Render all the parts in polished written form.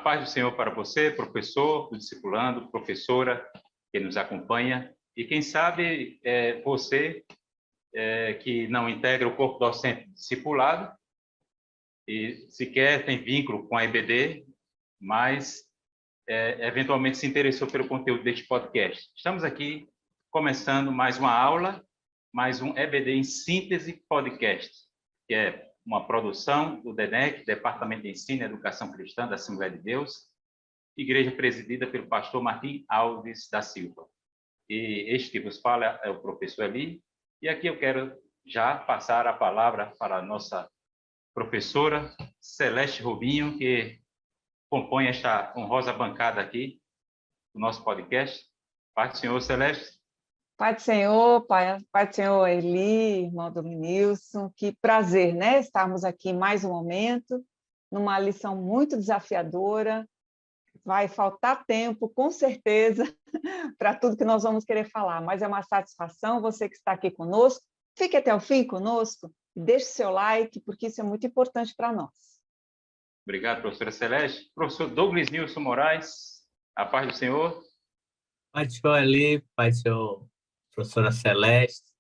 A paz do Senhor para você, professor, discipulando, professora que nos acompanha. E quem sabe você que não integra o corpo docente discipulado e sequer tem vínculo com a EBD, mas eventualmente se interessou pelo conteúdo deste podcast. Estamos aqui começando mais uma aula, mais um EBD em Síntese Podcast, que é uma produção do DENEC, Departamento de Ensino e Educação Cristã da Assembleia de Deus, igreja presidida pelo pastor Martim Alves da Silva. E este que vos fala é o professor Eli, e aqui eu quero já passar a palavra para a nossa professora Celeste Rubinho, que compõe esta honrosa bancada aqui do nosso podcast. Paz do Senhor, Celeste. Pai do Senhor, Pai do Senhor Eli, irmão Dominilson, que prazer, né? Estarmos aqui mais um momento, numa lição muito desafiadora. Vai faltar tempo, com certeza, para tudo que nós vamos querer falar, mas é uma satisfação você que está aqui conosco. Fique até o fim conosco, deixe seu like, porque isso é muito importante para nós. Obrigado, professora Celeste. Professor Douglas Nilson Moraes, a paz do Senhor. Pai do Senhor Eli, Pai do Senhor, professora Celeste.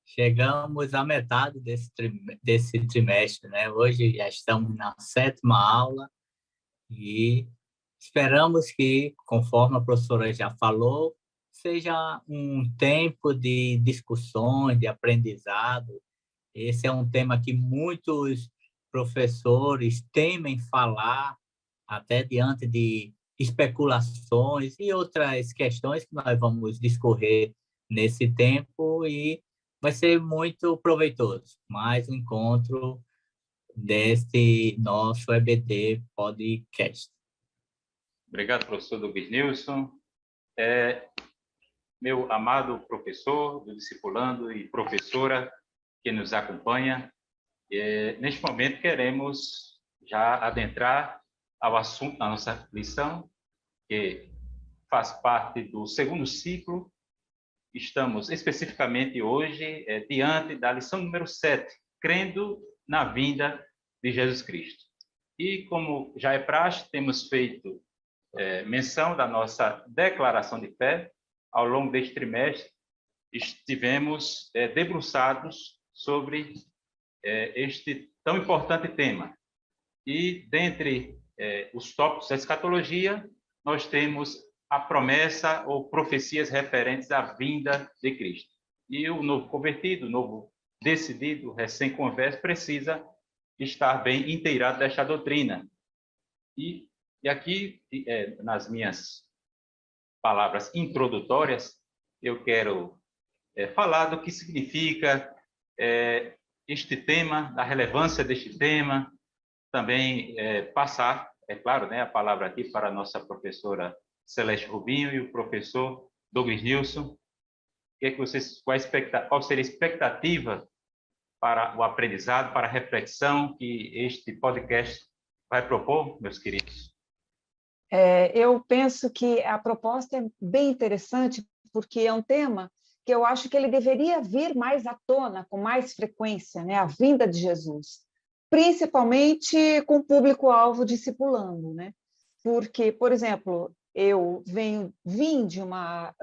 Chegamos à metade desse trimestre, né? Hoje já estamos na 7ª aula e esperamos que, conforme a professora já falou, seja um tempo de discussões, de aprendizado. Esse é um tema que muitos professores temem falar, até diante de especulações e outras questões que nós vamos discorrer nesse tempo, e vai ser muito proveitoso. Mais um encontro deste nosso EBD Podcast. Obrigado, professor Douglas Nilson. Meu amado professor do discipulando e professora que nos acompanha, neste momento queremos já adentrar ao assunto da nossa lição, que faz parte do 2º ciclo. Estamos especificamente hoje diante da lição número 7, crendo na vinda de Jesus Cristo. E como já é praxe, temos feito menção da nossa declaração de fé. Ao longo deste trimestre, estivemos debruçados sobre este tão importante tema. E, dentre os tópicos da escatologia, nós temos a promessa ou profecias referentes à vinda de Cristo. E o novo convertido, o novo decidido, recém-converso, precisa estar bem inteirado desta doutrina. E aqui, nas minhas palavras introdutórias, eu quero falar do que significa este tema, da relevância deste tema, também passar, é claro, né, a palavra aqui para a nossa professora Celeste Rubinho e o professor Douglas Nilson. Qual seria a expectativa para o aprendizado, para a reflexão que este podcast vai propor, meus queridos? Eu penso que a proposta é bem interessante, porque é um tema que eu acho que ele deveria vir mais à tona, com mais frequência, né? A vinda de Jesus, principalmente com o público-alvo discipulando, né? Porque, por exemplo, eu vim de uma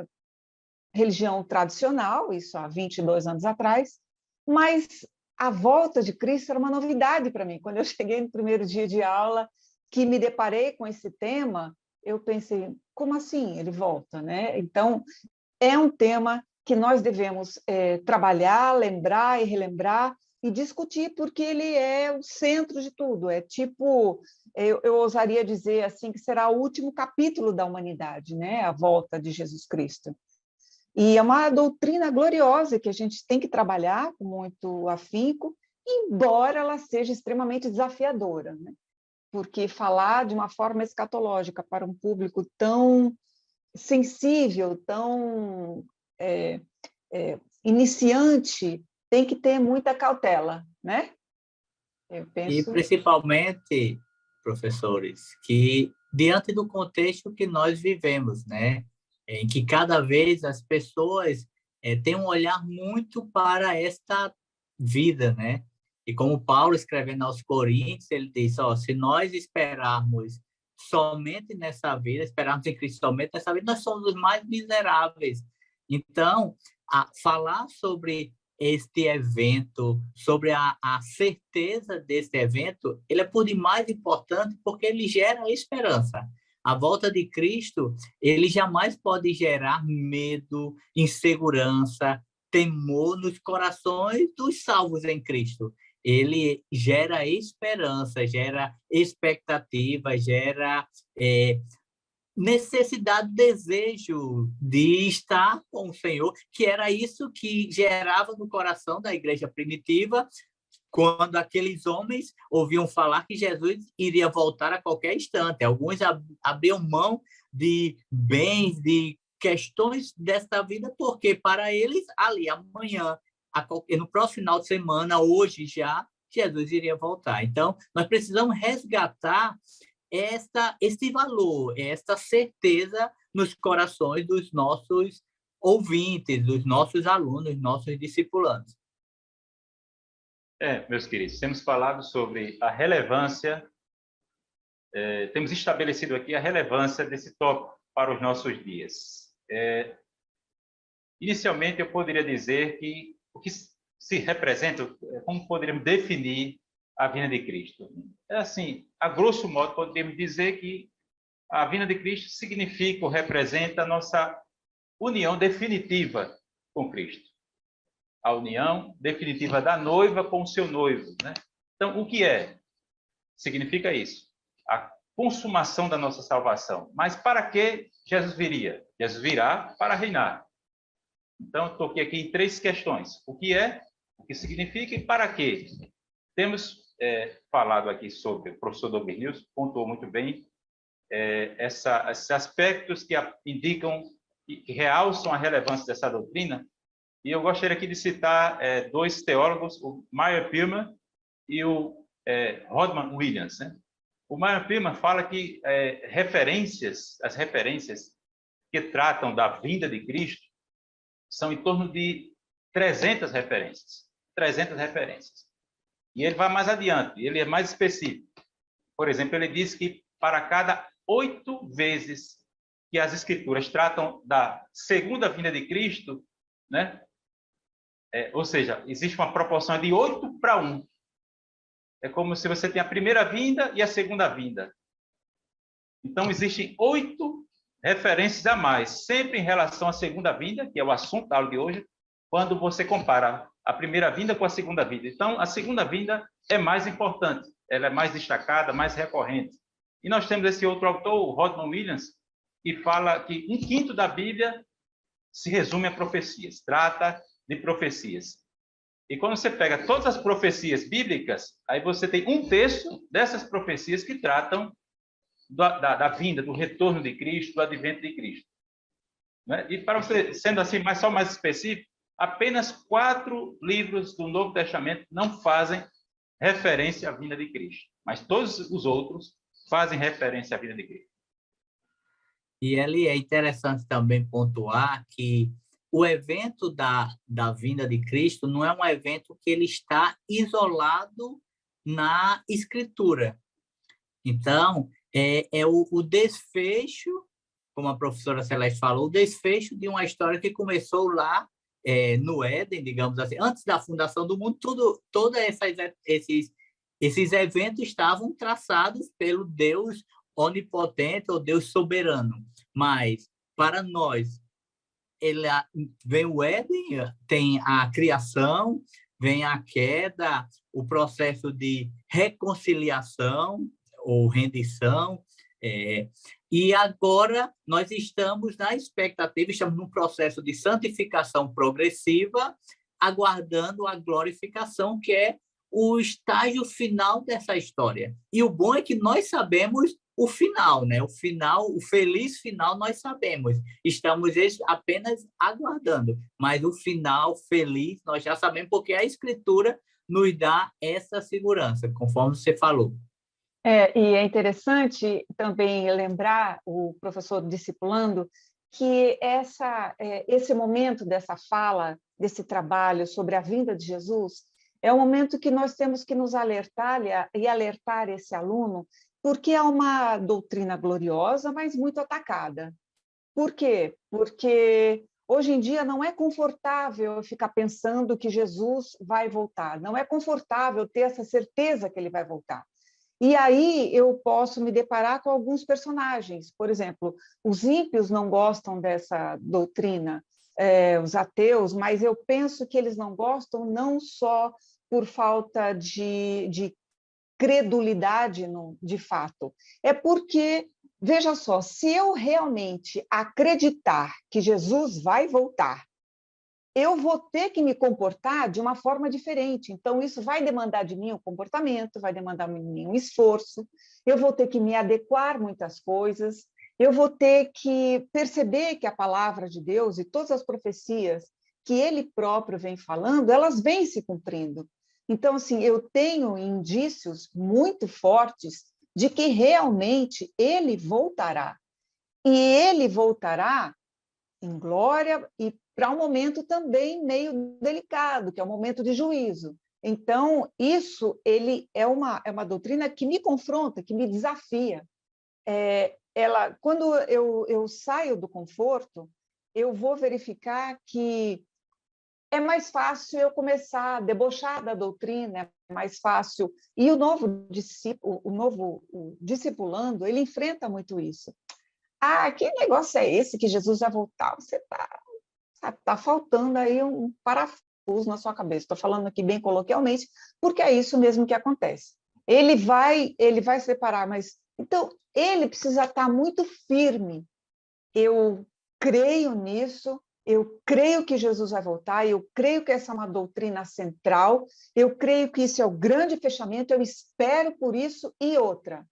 religião tradicional, isso há 22 anos atrás, mas a volta de Cristo era uma novidade para mim. Quando eu cheguei no primeiro dia de aula, que me deparei com esse tema, eu pensei, como assim ele volta, né? Então, é um tema que nós devemos trabalhar, lembrar e relembrar e discutir, porque ele é o centro de tudo. É tipo, eu ousaria dizer assim, que será o último capítulo da humanidade, né? A volta de Jesus Cristo. E é uma doutrina gloriosa que a gente tem que trabalhar com muito afinco, embora ela seja extremamente desafiadora, né? Porque falar de uma forma escatológica para um público tão sensível, tão iniciante, tem que ter muita cautela, né? Eu penso... E principalmente, professores, que diante do contexto que nós vivemos, né, em que cada vez as pessoas têm um olhar muito para esta vida, né? E como Paulo, escrevendo aos Coríntios, ele diz, se nós esperarmos somente nessa vida, esperarmos em Cristo somente nessa vida, nós somos os mais miseráveis. Então, falar sobre este evento, sobre a certeza deste evento, ele é por demais importante porque ele gera esperança. A volta de Cristo, ele jamais pode gerar medo, insegurança, temor nos corações dos salvos em Cristo. Ele gera esperança, gera expectativa, gera necessidade, desejo de estar com o Senhor, que era isso que gerava no coração da igreja primitiva, quando aqueles homens ouviam falar que Jesus iria voltar a qualquer instante. Alguns abriam mão de bens, de questões desta vida, porque para eles, ali, amanhã, no próximo final de semana, hoje já, Jesus iria voltar. Então, nós precisamos resgatar esse valor, esta certeza nos corações dos nossos ouvintes, dos nossos alunos, nossos discipulandos. Meus queridos, temos falado sobre a relevância, temos estabelecido aqui a relevância desse tópico para os nossos dias. Inicialmente, eu poderia dizer que o que se representa, como poderíamos definir a vinda de Cristo? Assim, a grosso modo, podemos dizer que a vinda de Cristo significa ou representa a nossa união definitiva com Cristo. A união definitiva da noiva com o seu noivo, né? Então, o que é? Significa isso. A consumação da nossa salvação. Mas para que Jesus viria? Jesus virá para reinar. Então, eu toquei aqui em 3 questões. O que é? O que significa e para quê? Temos falado aqui sobre, o professor Douglas News pontuou muito bem esses aspectos que indicam, que realçam a relevância dessa doutrina. E eu gostaria aqui de citar 2 teólogos, o Meyer Pillman e o Rodman Williams, né? O Meyer Pillman fala que as referências que tratam da vinda de Cristo são em torno de 300 referências. 300 referências. E ele vai mais adiante, ele é mais específico. Por exemplo, ele diz que para cada 8 vezes que as Escrituras tratam da segunda vinda de Cristo, né? Ou seja, existe uma proporção de 8 para 1. É como se você tem a primeira vinda e a segunda vinda. Então, existem 8 referências a mais, sempre em relação à segunda vinda, que é o assunto da aula de hoje, quando você compara a primeira vinda com a segunda vinda. Então, a segunda vinda é mais importante, ela é mais destacada, mais recorrente. E nós temos esse outro autor, o Rodman Williams, que fala que 1/5 da Bíblia se resume a profecias, trata de profecias. E quando você pega todas as profecias bíblicas, aí você tem 1/3 dessas profecias que tratam da vinda, do retorno de Cristo, do advento de Cristo. Né? E para você, sendo assim, só mais específico, apenas 4 livros do Novo Testamento não fazem referência à vinda de Cristo, mas todos os outros fazem referência à vinda de Cristo. E ele é interessante também pontuar que o evento da vinda de Cristo não é um evento que ele está isolado na Escritura. Então, o desfecho, como a professora Celeste falou, o desfecho de uma história que começou lá no Éden, digamos assim, antes da fundação do mundo, todos esses eventos estavam traçados pelo Deus onipotente ou Deus soberano. Mas, para nós, vem o Éden, tem a criação, vem a queda, o processo de reconciliação ou rendição, e agora nós estamos na expectativa, estamos num processo de santificação progressiva, aguardando a glorificação, que é o estágio final dessa história. E o bom é que nós sabemos o final, né? O feliz final nós sabemos. Estamos apenas aguardando, mas o final feliz nós já sabemos, porque a Escritura nos dá essa segurança, conforme você falou. E é interessante também lembrar o professor discipulando que esse momento dessa fala, desse trabalho sobre a vinda de Jesus, é um momento que nós temos que nos alertar e alertar esse aluno, porque é uma doutrina gloriosa, mas muito atacada. Por quê? Porque hoje em dia não é confortável eu ficar pensando que Jesus vai voltar, não é confortável ter essa certeza que ele vai voltar. E aí eu posso me deparar com alguns personagens. Por exemplo, os ímpios não gostam dessa doutrina, os ateus, mas eu penso que eles não gostam não só por falta de credulidade de fato, é porque, veja só, se eu realmente acreditar que Jesus vai voltar, eu vou ter que me comportar de uma forma diferente. Então, isso vai demandar de mim um comportamento, vai demandar de mim um esforço, eu vou ter que me adequar muitas coisas, eu vou ter que perceber que a palavra de Deus e todas as profecias que ele próprio vem falando, elas vêm se cumprindo. Então, assim, eu tenho indícios muito fortes de que realmente ele voltará. E ele voltará em glória e para um momento também meio delicado, que é o momento de juízo. Então, isso ele é uma doutrina que me confronta, que me desafia. Quando eu saio do conforto, eu vou verificar que é mais fácil eu começar a debochar da doutrina, é mais fácil. E o novo discipulando, ele enfrenta muito isso. Ah, que negócio é esse que Jesus vai voltar? Você tá faltando aí um parafuso na sua cabeça. Estou falando aqui bem coloquialmente, porque é isso mesmo que acontece. Ele vai se separar, mas então ele precisa estar muito firme. Eu creio nisso, eu creio que Jesus vai voltar, eu creio que essa é uma doutrina central, eu creio que isso é o grande fechamento, eu espero por isso. E outra,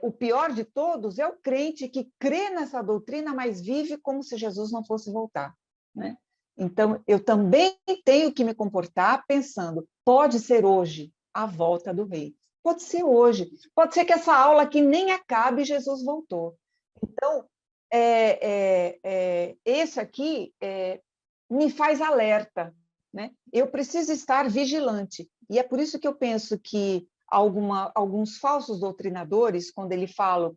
o pior de todos é o crente que crê nessa doutrina, mas vive como se Jesus não fosse voltar, né? Então, eu também tenho que me comportar pensando, pode ser hoje a volta do rei. Pode ser hoje. Pode ser que essa aula aqui nem acabe e Jesus voltou. Então, esse aqui me faz alerta, né? Eu preciso estar vigilante. E é por isso que eu penso que alguns falsos doutrinadores, quando eles falam,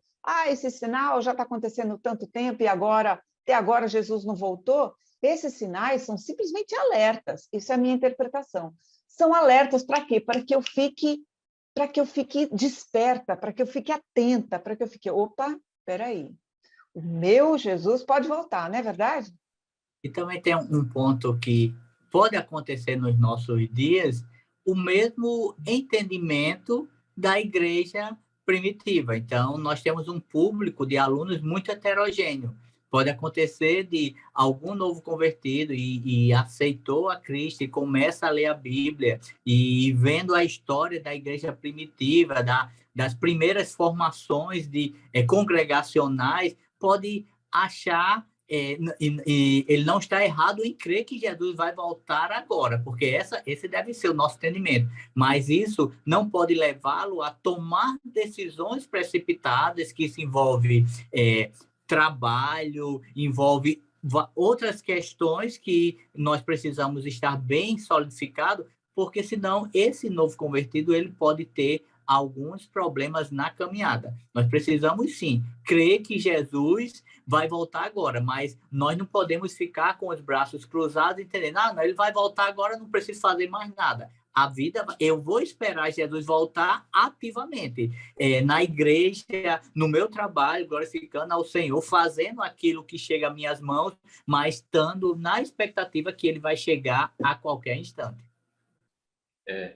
esse sinal já está acontecendo tanto tempo e até agora Jesus não voltou, esses sinais são simplesmente alertas. Isso é a minha interpretação. São alertas para quê? Para que eu fique desperta, para que eu fique atenta, para que eu fique, opa, espera aí, o meu Jesus pode voltar, não é verdade? E também tem um ponto que pode acontecer nos nossos dias, o mesmo entendimento da igreja primitiva. Então, nós temos um público de alunos muito heterogêneo. Pode acontecer de algum novo convertido e aceitou a Cristo e começa a ler a Bíblia e vendo a história da igreja primitiva, das primeiras formações congregacionais, pode achar ele não está errado em crer que Jesus vai voltar agora, porque esse deve ser o nosso entendimento. Mas isso não pode levá-lo a tomar decisões precipitadas, que isso envolve trabalho, envolve outras questões que nós precisamos estar bem solidificados, porque senão esse novo convertido ele pode ter alguns problemas na caminhada. Nós precisamos sim crer que Jesus vai voltar agora, mas nós não podemos ficar com os braços cruzados entendendo, não, ele vai voltar agora, não preciso fazer mais nada. A vida, eu vou esperar Jesus voltar ativamente, na igreja, no meu trabalho, glorificando ao Senhor, fazendo aquilo que chega às minhas mãos, mas estando na expectativa que ele vai chegar a qualquer instante.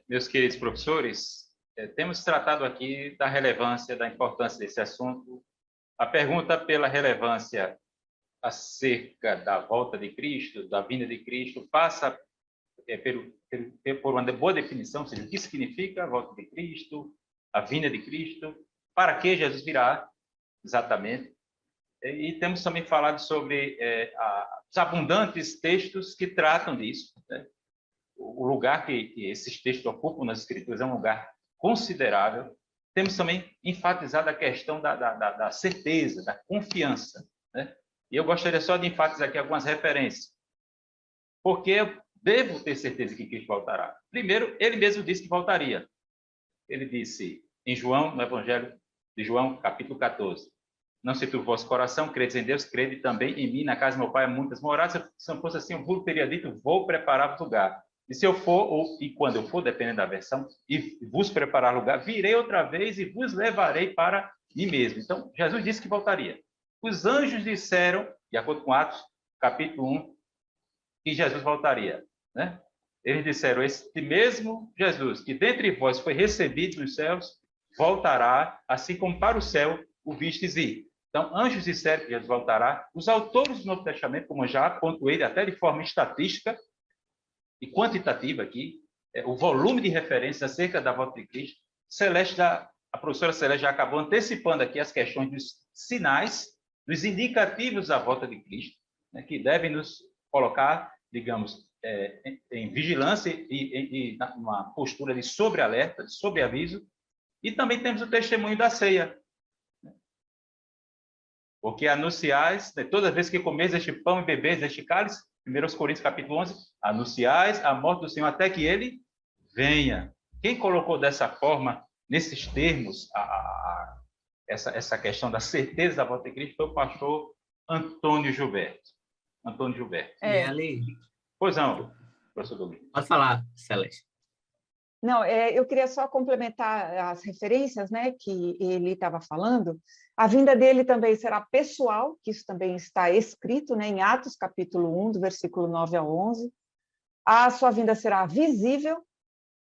Meus queridos professores, temos tratado aqui da relevância, da importância desse assunto. A pergunta pela relevância acerca da volta de Cristo, da vinda de Cristo, passa por uma boa definição, ou seja, o que significa a volta de Cristo, a vinda de Cristo, para que Jesus virá, exatamente. E temos também falado sobre os abundantes textos que tratam disso, né? O lugar que esses textos ocupam nas Escrituras é um lugar considerável. Temos também enfatizado a questão da certeza, da confiança, né? E eu gostaria só de enfatizar aqui algumas referências. Porque eu devo ter certeza que Cristo voltará. Primeiro, ele mesmo disse que voltaria. Ele disse em João, no Evangelho de João, capítulo 14. Não se turbe o vosso coração, credes em Deus, crede também em mim. Na casa do meu pai há muitas moradas. Se não fosse assim, eu vos teria dito, vou preparar lugar. E se eu for, e quando eu for, dependendo da versão, e vos preparar lugar, virei outra vez e vos levarei para mim mesmo. Então, Jesus disse que voltaria. Os anjos disseram, de acordo com Atos, capítulo 1, que Jesus voltaria, né? Eles disseram, este mesmo Jesus, que dentre vós foi recebido nos céus, voltará, assim como para o céu o vistes ir. Então, anjos disseram que Jesus voltará. Os autores do Novo Testamento, como eu já pontuei, até de forma estatística e quantitativa aqui, o volume de referências acerca da volta de Cristo, a professora Celeste já acabou antecipando aqui as questões dos sinais, dos indicativos da volta de Cristo, né, que devem nos colocar, digamos, em vigilância e numa postura de sobrealerta, de sobreaviso. E também temos o testemunho da ceia. Porque anunciais, né, todas as vezes que comeis este pão e bebeis este cálice, 1 Coríntios capítulo 11, anunciais a morte do Senhor até que ele venha. Quem colocou dessa forma, nesses termos, essa questão da certeza da volta de Cristo foi o pastor Antônio Gilberto. Antônio Gilberto. E ali... Pois não, professor Domingo. Pode falar, Celeste. Não, eu queria só complementar as referências, né, que ele estava falando. A vinda dele também será pessoal, que isso também está escrito, né, em Atos, capítulo 1, do versículo 9 a 11. A sua vinda será visível,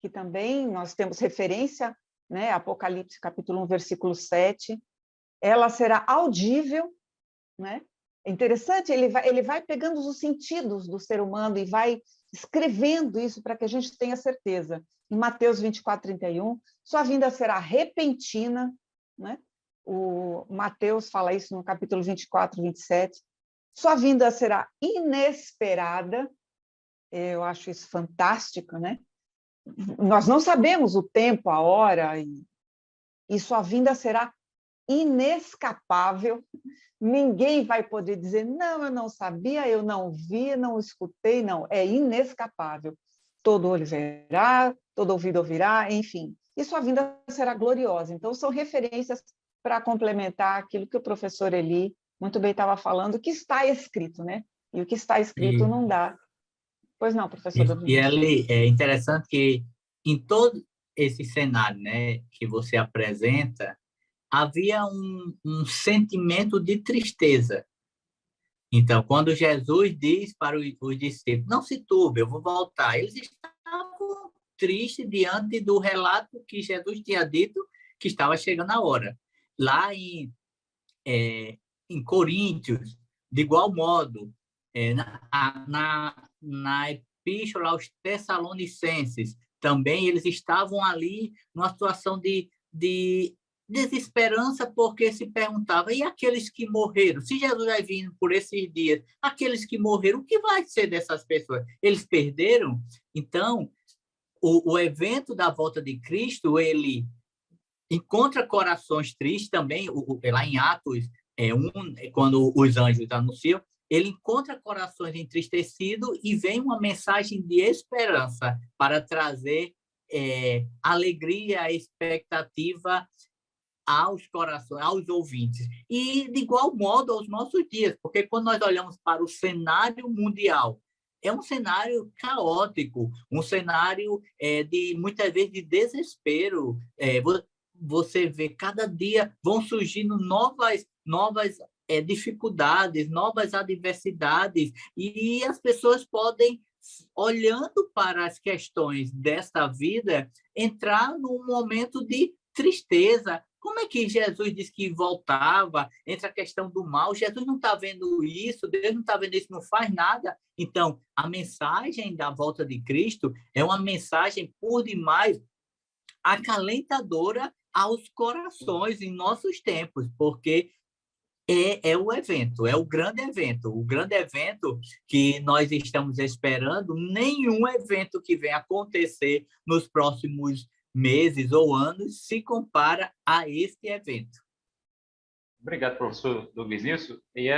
que também nós temos referência, né, Apocalipse, capítulo 1, versículo 7. Ela será audível, né? É interessante, ele vai pegando os sentidos do ser humano e vai escrevendo isso para que a gente tenha certeza. Em Mateus 24, 31, sua vinda será repentina, né? O Mateus fala isso no capítulo 24, 27. Sua vinda será inesperada, eu acho isso fantástico, né? Nós não sabemos o tempo, a hora, e sua vinda será inescapável. Ninguém vai poder dizer, não, eu não sabia, eu não vi, não escutei, não. É inescapável. Todo olho verá, todo ouvido ouvirá, enfim. E sua vinda será gloriosa. Então, são referências para complementar aquilo que o professor Eli muito bem estava falando, que está escrito, né? E o que está escrito não dá. Pois não, professor Domingos. E ali é interessante que em todo esse cenário, né, que você apresenta, havia sentimento de tristeza. Então, quando Jesus diz para os discípulos, não se turbe, eu vou voltar, eles estavam tristes diante do relato que Jesus tinha dito que estava chegando a hora. Lá em Coríntios, de igual modo, na Epístola aos Tessalonicenses, também eles estavam ali numa situação de desesperança, porque se perguntava, e aqueles que morreram? Se Jesus vai vir por esses dias, aqueles que morreram, o que vai ser dessas pessoas? Eles perderam? Então, o evento da volta de Cristo, ele encontra corações tristes também, lá em Atos, quando os anjos anunciam, ele encontra corações entristecidos e vem uma mensagem de esperança para trazer alegria, expectativa aos corações, aos ouvintes. E, de igual modo, aos nossos dias, porque quando nós olhamos para o cenário mundial, é um cenário caótico, um cenário de, muitas vezes, de desespero. Você vê, cada dia vão surgindo novas dificuldades, novas adversidades, e as pessoas podem, olhando para as questões desta vida, entrar num momento de tristeza. Como é que Jesus disse que voltava? Entre a questão do mal, Jesus não está vendo isso, Deus não está vendo isso, não faz nada. Então, a mensagem da volta de Cristo é uma mensagem, por demais, acalentadora aos corações em nossos tempos, porque é o evento, é o grande evento que nós estamos esperando. Nenhum evento que venha acontecer nos próximos meses ou anos se compara a este evento. Obrigado, professor Douglas Nilson. E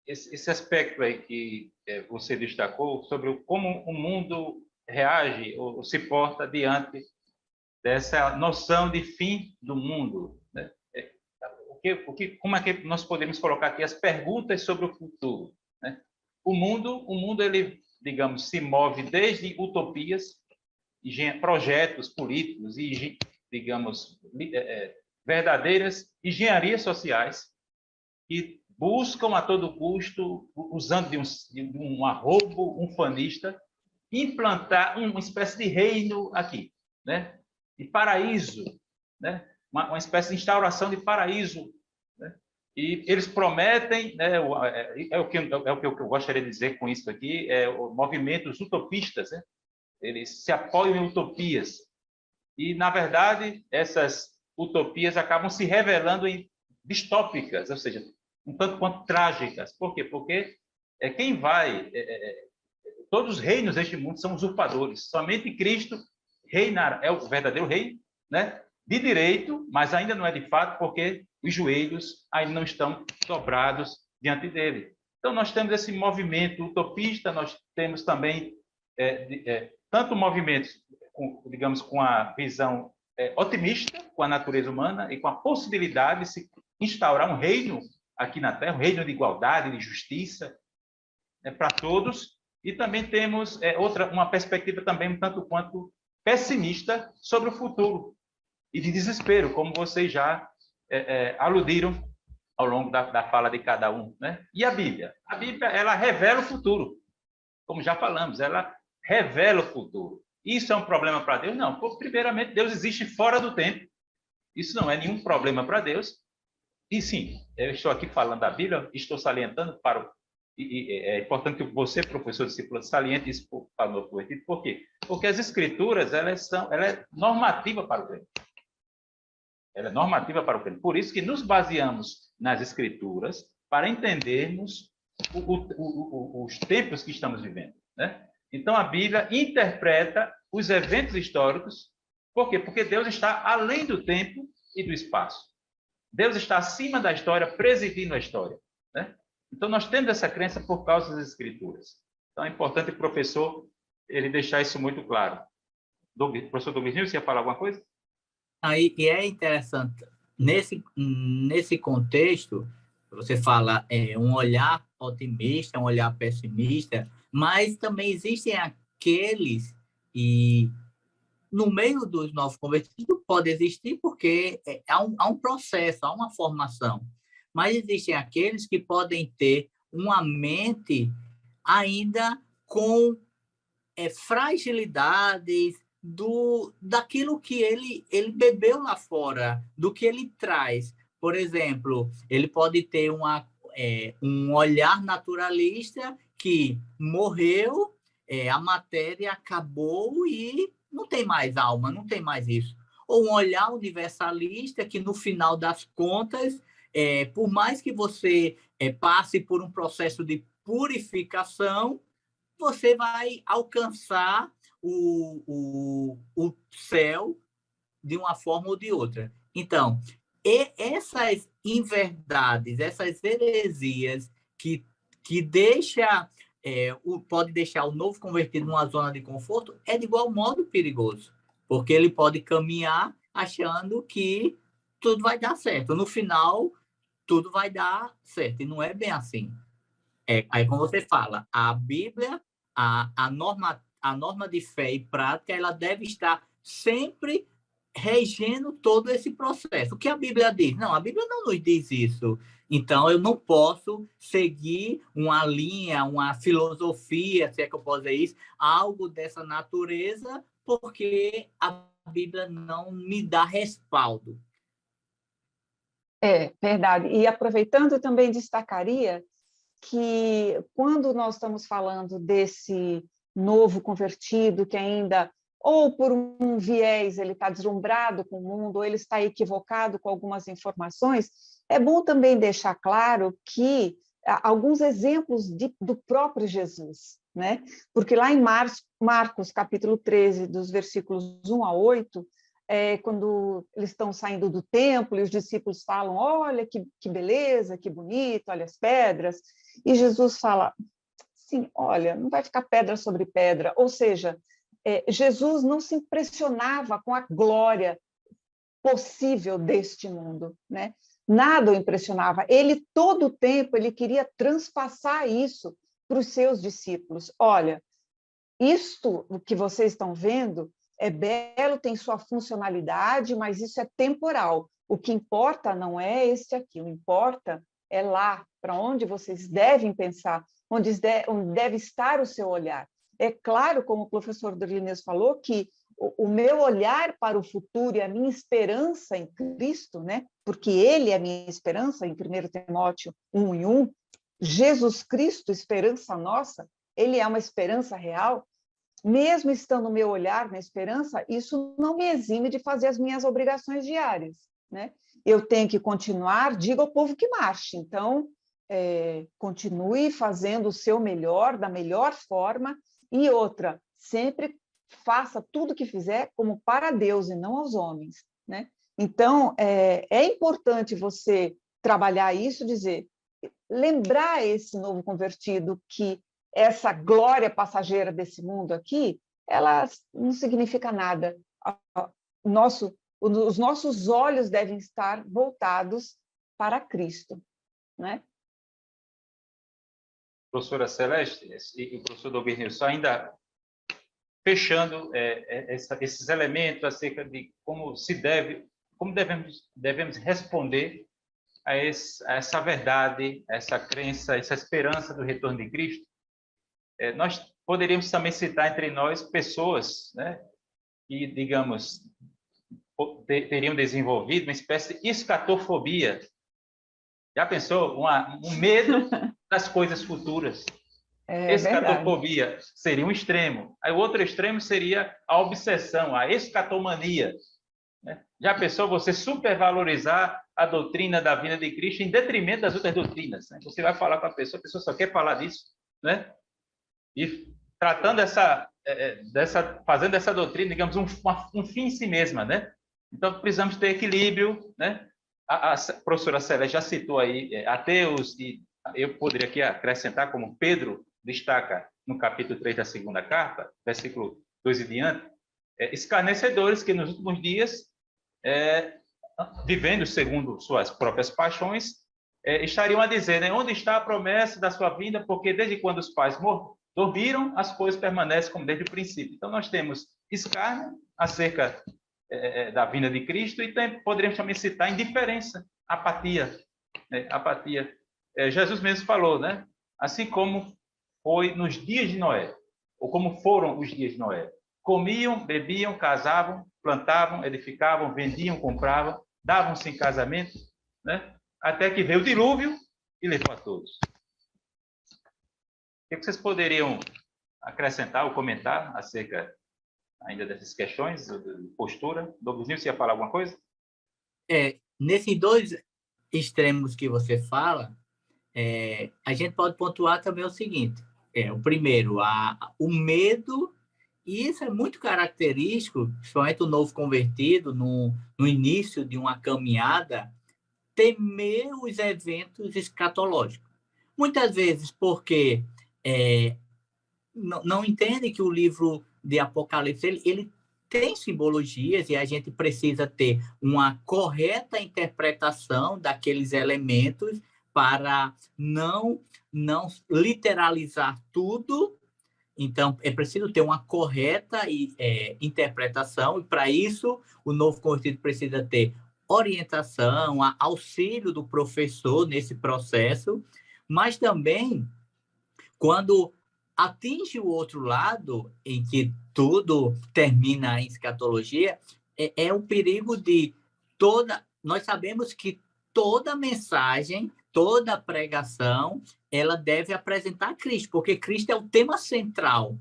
esse aspecto aí que você destacou sobre como o mundo reage ou se porta diante dessa noção de fim do mundo, né? Como é que nós podemos colocar aqui as perguntas sobre o futuro, né? O mundo ele, digamos, se move desde utopias, projetos políticos e, digamos, verdadeiras engenharias sociais que buscam a todo custo, usando de um arrobo unfanista, implantar uma espécie de reino aqui, né? De paraíso, né? Uma espécie de instauração de paraíso, né? E eles prometem, né? O que eu gostaria de dizer com isso aqui, movimentos utopistas, né? Eles se apoiam em utopias e, na verdade, essas utopias acabam se revelando em distópicas, ou seja, um tanto quanto trágicas. Por quê? Porque quem vai... todos os reinos deste mundo são usurpadores. Somente Cristo reinar, é o verdadeiro rei, né? De direito, mas ainda não é de fato, porque os joelhos ainda não estão dobrados diante dele. Então, nós temos esse movimento utopista, nós temos também tanto movimentos, digamos, com a visão otimista, com a natureza humana e com a possibilidade de se instaurar um reino aqui na Terra, um reino de igualdade, de justiça, para todos. E também temos uma perspectiva também um tanto quanto pessimista sobre o futuro e de desespero, como vocês já aludiram ao longo da fala de cada um, né? E a Bíblia? A Bíblia, ela revela o futuro, como já falamos, ela revela o futuro. Isso é um problema para Deus? Não, porque, primeiramente, Deus existe fora do tempo. Isso não é nenhum problema para Deus. E sim, eu estou aqui falando da Bíblia, estou salientando é importante que você, professor discípulo, saliente isso para o novo convertido. Por quê? Porque as Escrituras, ela é normativa para o crente. Ela é normativa para o crente. Por isso que nos baseamos nas Escrituras para entendermos os tempos que estamos vivendo, né? Então, a Bíblia interpreta os eventos históricos. Por quê? Porque Deus está além do tempo e do espaço. Deus está acima da história, presidindo a história, né? Então, nós temos essa crença por causa das Escrituras. Então, é importante o professor ele deixar isso muito claro. Professor Douglas, você ia falar alguma coisa? Aí, e é interessante, nesse contexto, você fala um olhar otimista, um olhar pessimista, mas também existem aqueles, e no meio dos novos convertidos pode existir porque há um processo, há uma formação, mas existem aqueles que podem ter uma mente ainda com fragilidades daquilo que ele bebeu lá fora, do que ele traz. Por exemplo, ele pode ter um olhar naturalista que morreu, a matéria acabou e não tem mais alma, não tem mais isso. Ou um olhar universalista que, no final das contas, por mais que você passe por um processo de purificação, você vai alcançar o céu de uma forma ou de outra. Então, essas inverdades, essas heresias que pode deixar o novo convertido numa zona de conforto, é de igual modo perigoso, porque ele pode caminhar achando que tudo vai dar certo. No final, tudo vai dar certo, e não é bem assim. Aí, como você fala, a Bíblia, a norma de fé e prática, ela deve estar sempre regendo todo esse processo. O que a Bíblia diz? Não, a Bíblia não nos diz isso. Então, eu não posso seguir uma linha, uma filosofia, se é que eu posso dizer isso, algo dessa natureza, porque a Bíblia não me dá respaldo. É verdade. E aproveitando, também destacaria que quando nós estamos falando desse novo convertido que ainda, ou por um viés, ele está deslumbrado com o mundo, ou ele está equivocado com algumas informações, é bom também deixar claro que alguns exemplos do próprio Jesus, né? Porque lá em Marcos, capítulo 13, dos versículos 1 a 8, quando eles estão saindo do templo e os discípulos falam, olha que beleza, que bonito, olha as pedras, e Jesus fala, sim, olha, não vai ficar pedra sobre pedra, ou seja, Jesus não se impressionava com a glória possível deste mundo, né? Nada o impressionava. Ele, todo o tempo, ele queria transpassar isso para os seus discípulos. Olha, isto o que vocês estão vendo é belo, tem sua funcionalidade, mas isso é temporal. O que importa não é este aqui, o importa é lá, para onde vocês devem pensar, onde deve estar o seu olhar. É claro, como o professor Dorlinês falou, que o meu olhar para o futuro e a minha esperança em Cristo, né? Porque Ele é a minha esperança, em 1 Timóteo 1:1, Jesus Cristo, esperança nossa, Ele é uma esperança real. Mesmo estando o meu olhar na esperança, isso não me exime de fazer as minhas obrigações diárias, né? Eu tenho que continuar, diga ao povo que marche. Então, continue fazendo o seu melhor, da melhor forma. E outra, sempre faça tudo o que fizer como para Deus e não aos homens, né? Então, é importante você trabalhar isso, dizer, lembrar esse novo convertido que essa glória passageira desse mundo aqui, ela não significa nada. Os nossos olhos devem estar voltados para Cristo, né? Professora Celeste e o professor Dobernilson, ainda fechando esses elementos acerca de como devemos responder a essa verdade, essa crença, essa esperança do retorno de Cristo. Nós poderíamos também citar entre nós pessoas, né, que, digamos, teriam desenvolvido uma espécie de escatofobia. Já pensou? Um medo das coisas futuras. Escatofobia seria um extremo. Aí o outro extremo seria a obsessão, a escatomania, né? Já pensou você supervalorizar a doutrina da vinda de Cristo em detrimento das outras doutrinas, né? Você vai falar com a pessoa só quer falar disso, né? E tratando fazendo essa doutrina, digamos, um fim em si mesma, né? Então, precisamos ter equilíbrio, né? A professora Celeste já citou aí ateus, e eu poderia aqui acrescentar, como Pedro destaca no capítulo 3 da segunda carta, versículo 2 e diante, escarnecedores que nos últimos dias, vivendo segundo suas próprias paixões, estariam a dizer, né, onde está a promessa da sua vinda, porque desde quando os pais dormiram, as coisas permanecem como desde o princípio. Então, nós temos escárnio acerca da vinda de Cristo e poderíamos também citar indiferença, apatia, né? Apatia. Jesus mesmo falou, né? Assim como foi nos dias de Noé, ou como foram os dias de Noé. Comiam, bebiam, casavam, plantavam, edificavam, vendiam, compravam, davam-se em casamento, né? Até que veio o dilúvio e levou a todos. O que vocês poderiam acrescentar ou comentar acerca ainda dessas questões, de postura? Douglas, você ia falar alguma coisa? Nesses dois extremos que você fala, a gente pode pontuar também o seguinte: o primeiro, o medo, e isso é muito característico, principalmente o novo convertido, no início de uma caminhada, temer os eventos escatológicos. Muitas vezes porque não entende que o livro de Apocalipse ele tem simbologias e a gente precisa ter uma correta interpretação daqueles elementos para não literalizar tudo. Então, é preciso ter uma correta interpretação, e para isso o novo convertido precisa ter orientação, auxílio do professor nesse processo, mas também, quando atinge o outro lado, em que tudo termina em escatologia, é o perigo de nós sabemos que toda mensagem, toda pregação, ela deve apresentar Cristo, porque Cristo é o tema central.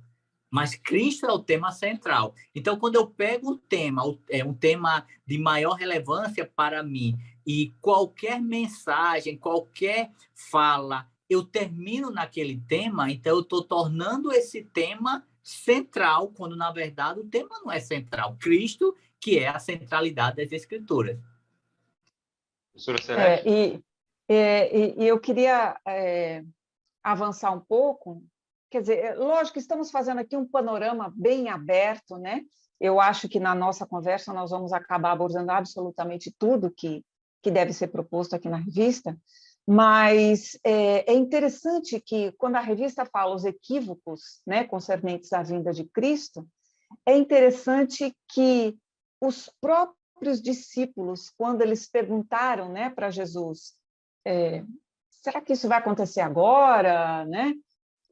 Mas Cristo é o tema central. Então, quando eu pego um tema de maior relevância para mim, e qualquer mensagem, qualquer fala, eu termino naquele tema, então eu estou tornando esse tema central, quando, na verdade, o tema não é central. Cristo, que é a centralidade das Escrituras. Professora Celeste? E eu queria avançar um pouco, quer dizer, lógico que estamos fazendo aqui um panorama bem aberto, né? Eu acho que na nossa conversa nós vamos acabar abordando absolutamente tudo que deve ser proposto aqui na revista, mas é interessante que, quando a revista fala os equívocos, né, concernentes à vinda de Cristo, é interessante que os próprios discípulos, quando eles perguntaram, né, para Jesus, será que isso vai acontecer agora, né?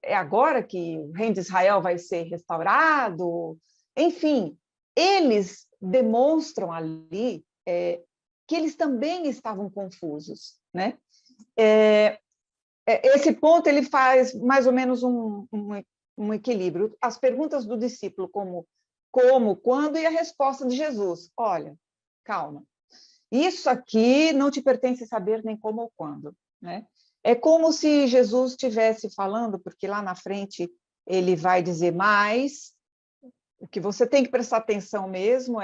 É agora que o reino de Israel vai ser restaurado? Enfim, eles demonstram ali que eles também estavam confusos, né? Esse ponto ele faz mais ou menos um equilíbrio. As perguntas do discípulo, como, quando, e a resposta de Jesus. Olha, calma, isso aqui não te pertence saber nem como ou quando, né? É como se Jesus estivesse falando, porque lá na frente ele vai dizer mais, o que você tem que prestar atenção mesmo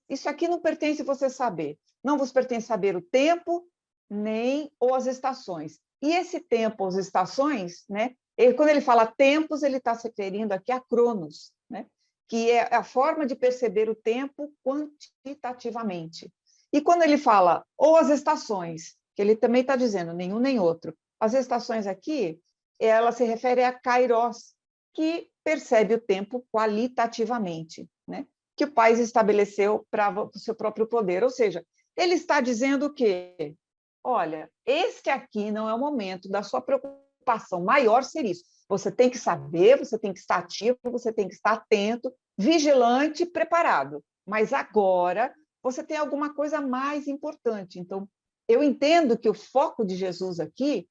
isso aqui não pertence você saber, não vos pertence saber o tempo, nem ou as estações. E esse tempo, as estações, né? Quando ele fala tempos, ele está se referindo aqui a cronos, né? Que é a forma de perceber o tempo quantitativamente. E quando ele fala ou as estações, que ele também está dizendo nenhum nem outro, as estações aqui, ela se refere a kairos, que percebe o tempo qualitativamente, né? Que o Pai estabeleceu para o seu próprio poder. Ou seja, ele está dizendo o quê? Olha, este aqui não é o momento da sua preocupação maior ser isso. Você tem que saber, você tem que estar ativo, você tem que estar atento, vigilante, preparado. Mas agora você tem alguma coisa mais importante. Então, eu entendo que o foco de Jesus aqui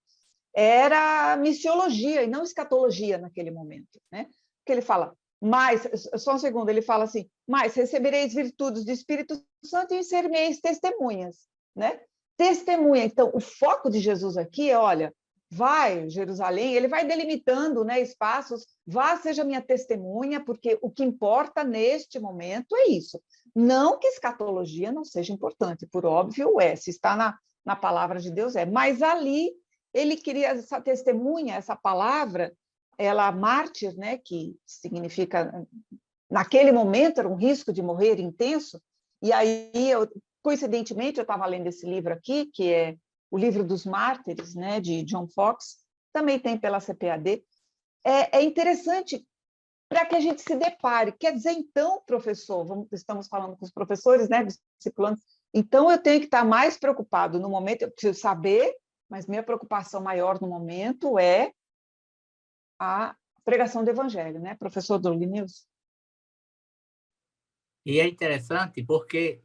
era missiologia e não escatologia naquele momento, né? Porque ele fala, mas, só um segundo, ele fala assim, mas recebereis virtudes do Espírito Santo e sereis testemunhas, né? Testemunha. Então, o foco de Jesus aqui é, olha, vai, Jerusalém, ele vai delimitando, né, espaços, vá, seja minha testemunha, porque o que importa neste momento é isso. Não que escatologia não seja importante, por óbvio se está na palavra de Deus mas ali ele queria essa testemunha, essa palavra, ela mártir, né, que significa, naquele momento era um risco de morrer intenso, e aí, coincidentemente, eu estava lendo esse livro aqui, que é o Livro dos Mártires, né, de John Fox, também tem pela CPAD. É interessante para que a gente se depare. Quer dizer, então, professor, estamos falando com os professores, né, discipulantes, então eu tenho que estar mais preocupado no momento, eu preciso saber, mas minha preocupação maior no momento é a pregação do evangelho, né, professor Douglas? E é interessante porque,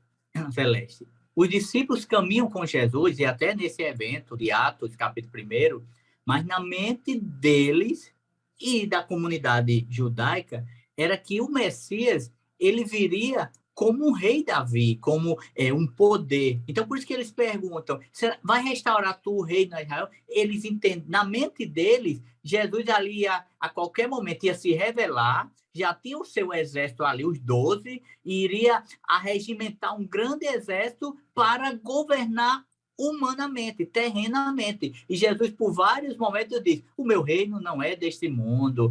Celeste, os discípulos caminham com Jesus, e até nesse evento de Atos, capítulo 1, mas na mente deles e da comunidade judaica era que o Messias ele viria como um rei Davi, como um poder. Então, por isso que eles perguntam, vai restaurar tu o reino de Israel? Eles entendem, na mente deles, Jesus ali a qualquer momento ia se revelar, já tinha o seu exército ali, os 12, e iria arregimentar um grande exército para governar humanamente, terrenamente. E Jesus, por vários momentos, diz, o meu reino não é deste mundo.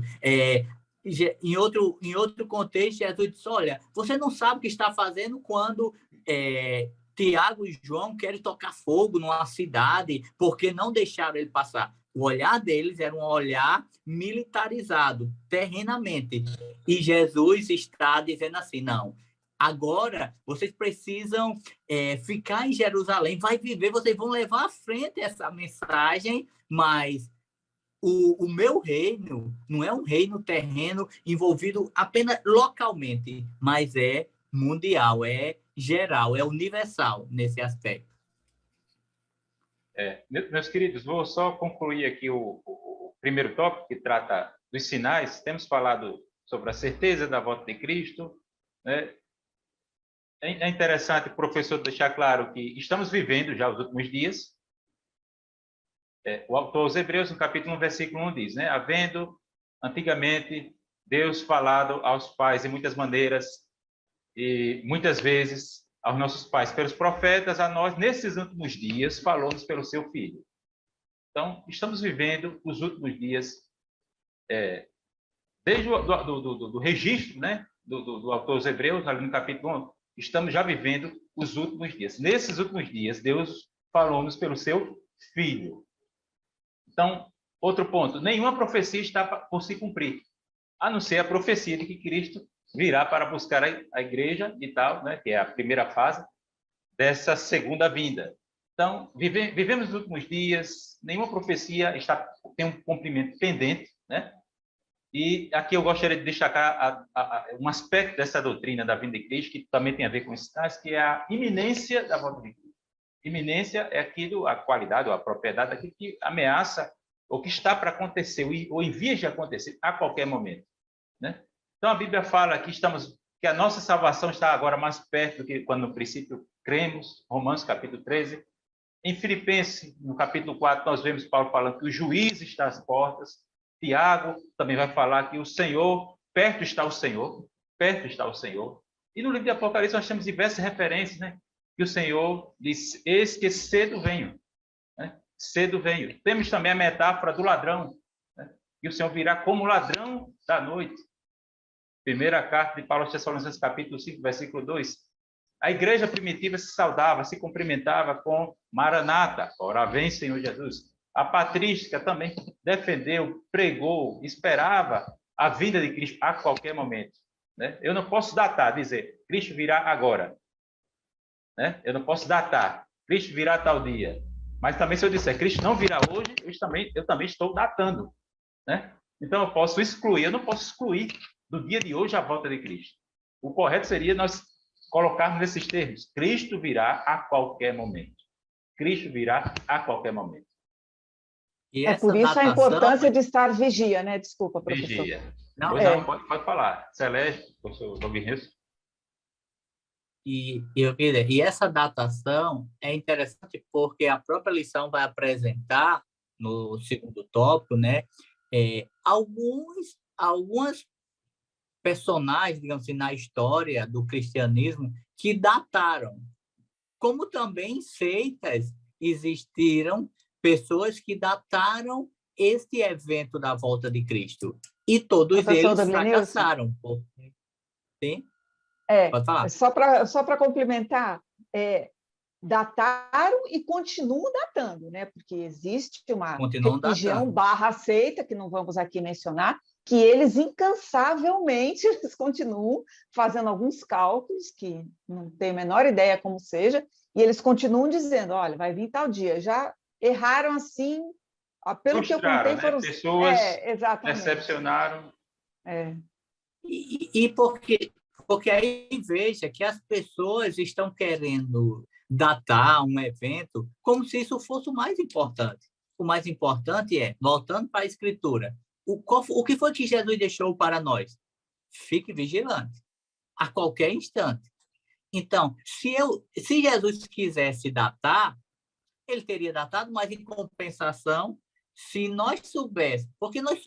Em outro contexto, Jesus disse, olha, você não sabe o que está fazendo quando Tiago e João querem tocar fogo numa cidade porque não deixaram ele passar. O olhar deles era um olhar militarizado, terrenamente. E Jesus está dizendo assim, não, agora vocês precisam ficar em Jerusalém, vai viver, vocês vão levar à frente essa mensagem, mas o meu reino não é um reino terreno envolvido apenas localmente, mas é mundial, é geral, é universal nesse aspecto. Meus queridos, vou só concluir aqui o primeiro tópico, que trata dos sinais. Temos falado sobre a certeza da volta de Cristo, né? É interessante o professor deixar claro que estamos vivendo já os últimos dias. O autor aos Hebreus, no capítulo 1, versículo 1, diz, né? Havendo antigamente Deus falado aos pais de muitas maneiras e muitas vezes aos nossos pais pelos profetas, a nós nesses últimos dias falou-nos pelo seu Filho. Então, estamos vivendo os últimos dias desde do registro, né, do autor aos Hebreus, ali no capítulo 1, estamos já vivendo os últimos dias. Nesses últimos dias, Deus falou-nos pelo seu Filho. Então, outro ponto, nenhuma profecia está por se cumprir, a não ser a profecia de que Cristo virá para buscar a igreja e tal, né, que é a primeira fase dessa segunda vinda. Então, vivemos os últimos dias, nenhuma profecia tem um cumprimento pendente, né? E aqui eu gostaria de destacar um aspecto dessa doutrina da vinda de Cristo, que também tem a ver com esse caso, que é a iminência da volta de Cristo. Iminência é aquilo, a qualidade ou a propriedade daquilo que ameaça ou que está para acontecer ou em vias de acontecer a qualquer momento, né? Então, a Bíblia fala que a nossa salvação está agora mais perto do que quando no princípio cremos, Romanos capítulo 13. Em Filipenses, no capítulo 4, nós vemos Paulo falando que o juiz está às portas. Tiago também vai falar que o Senhor, perto está o Senhor, perto está o Senhor. E no livro de Apocalipse nós temos diversas referências, né? Que o Senhor diz, eis que cedo venho, né? Cedo venho. Temos também a metáfora do ladrão, né? Que o Senhor virá como ladrão da noite. Primeira carta de Paulo aos Tessalonicenses, capítulo 5, versículo 2. A igreja primitiva se saudava, se cumprimentava com Maranata, ora vem, Senhor Jesus. A patrística também defendeu, pregou, esperava a vinda de Cristo a qualquer momento, né? Eu não posso datar, dizer, Cristo virá agora, né? Eu não posso datar, Cristo virá tal dia. Mas também se eu disser, Cristo não virá hoje, eu também estou datando, né? Então eu posso excluir, eu não posso excluir do dia de hoje a volta de Cristo. O correto seria nós colocarmos nesses termos, Cristo virá a qualquer momento. Cristo virá a qualquer momento. E É por isso a importância de estar vigia, né? Desculpa, professor. Vigia. Não, Não, pode falar. Celeste, professor Domingues. E essa datação é interessante porque a própria lição vai apresentar, no segundo tópico, né, algumas personagens, digamos assim, na história do cristianismo que dataram. Como também em seitas existiram pessoas que dataram este evento da volta de Cristo. E todos eles fracassaram. Sim? Pode falar. Só para complementar, dataram e continuam datando, né? Porque existe uma religião barra seita, que não vamos aqui mencionar, que eles incansavelmente eles continuam fazendo alguns cálculos, que não tem a menor ideia como seja, e eles continuam dizendo, olha, vai vir tal dia. Já erraram assim, pelo que eu contei, né? foram... Pessoas decepcionaram. E porque aí veja que as pessoas estão querendo datar um evento como se isso fosse o mais importante. O mais importante é, voltando para a Escritura, o que foi que Jesus deixou para nós? Fique vigilante, a qualquer instante. Então, se Jesus quisesse datar, ele teria datado, mas em compensação, se nós soubéssemos, porque nós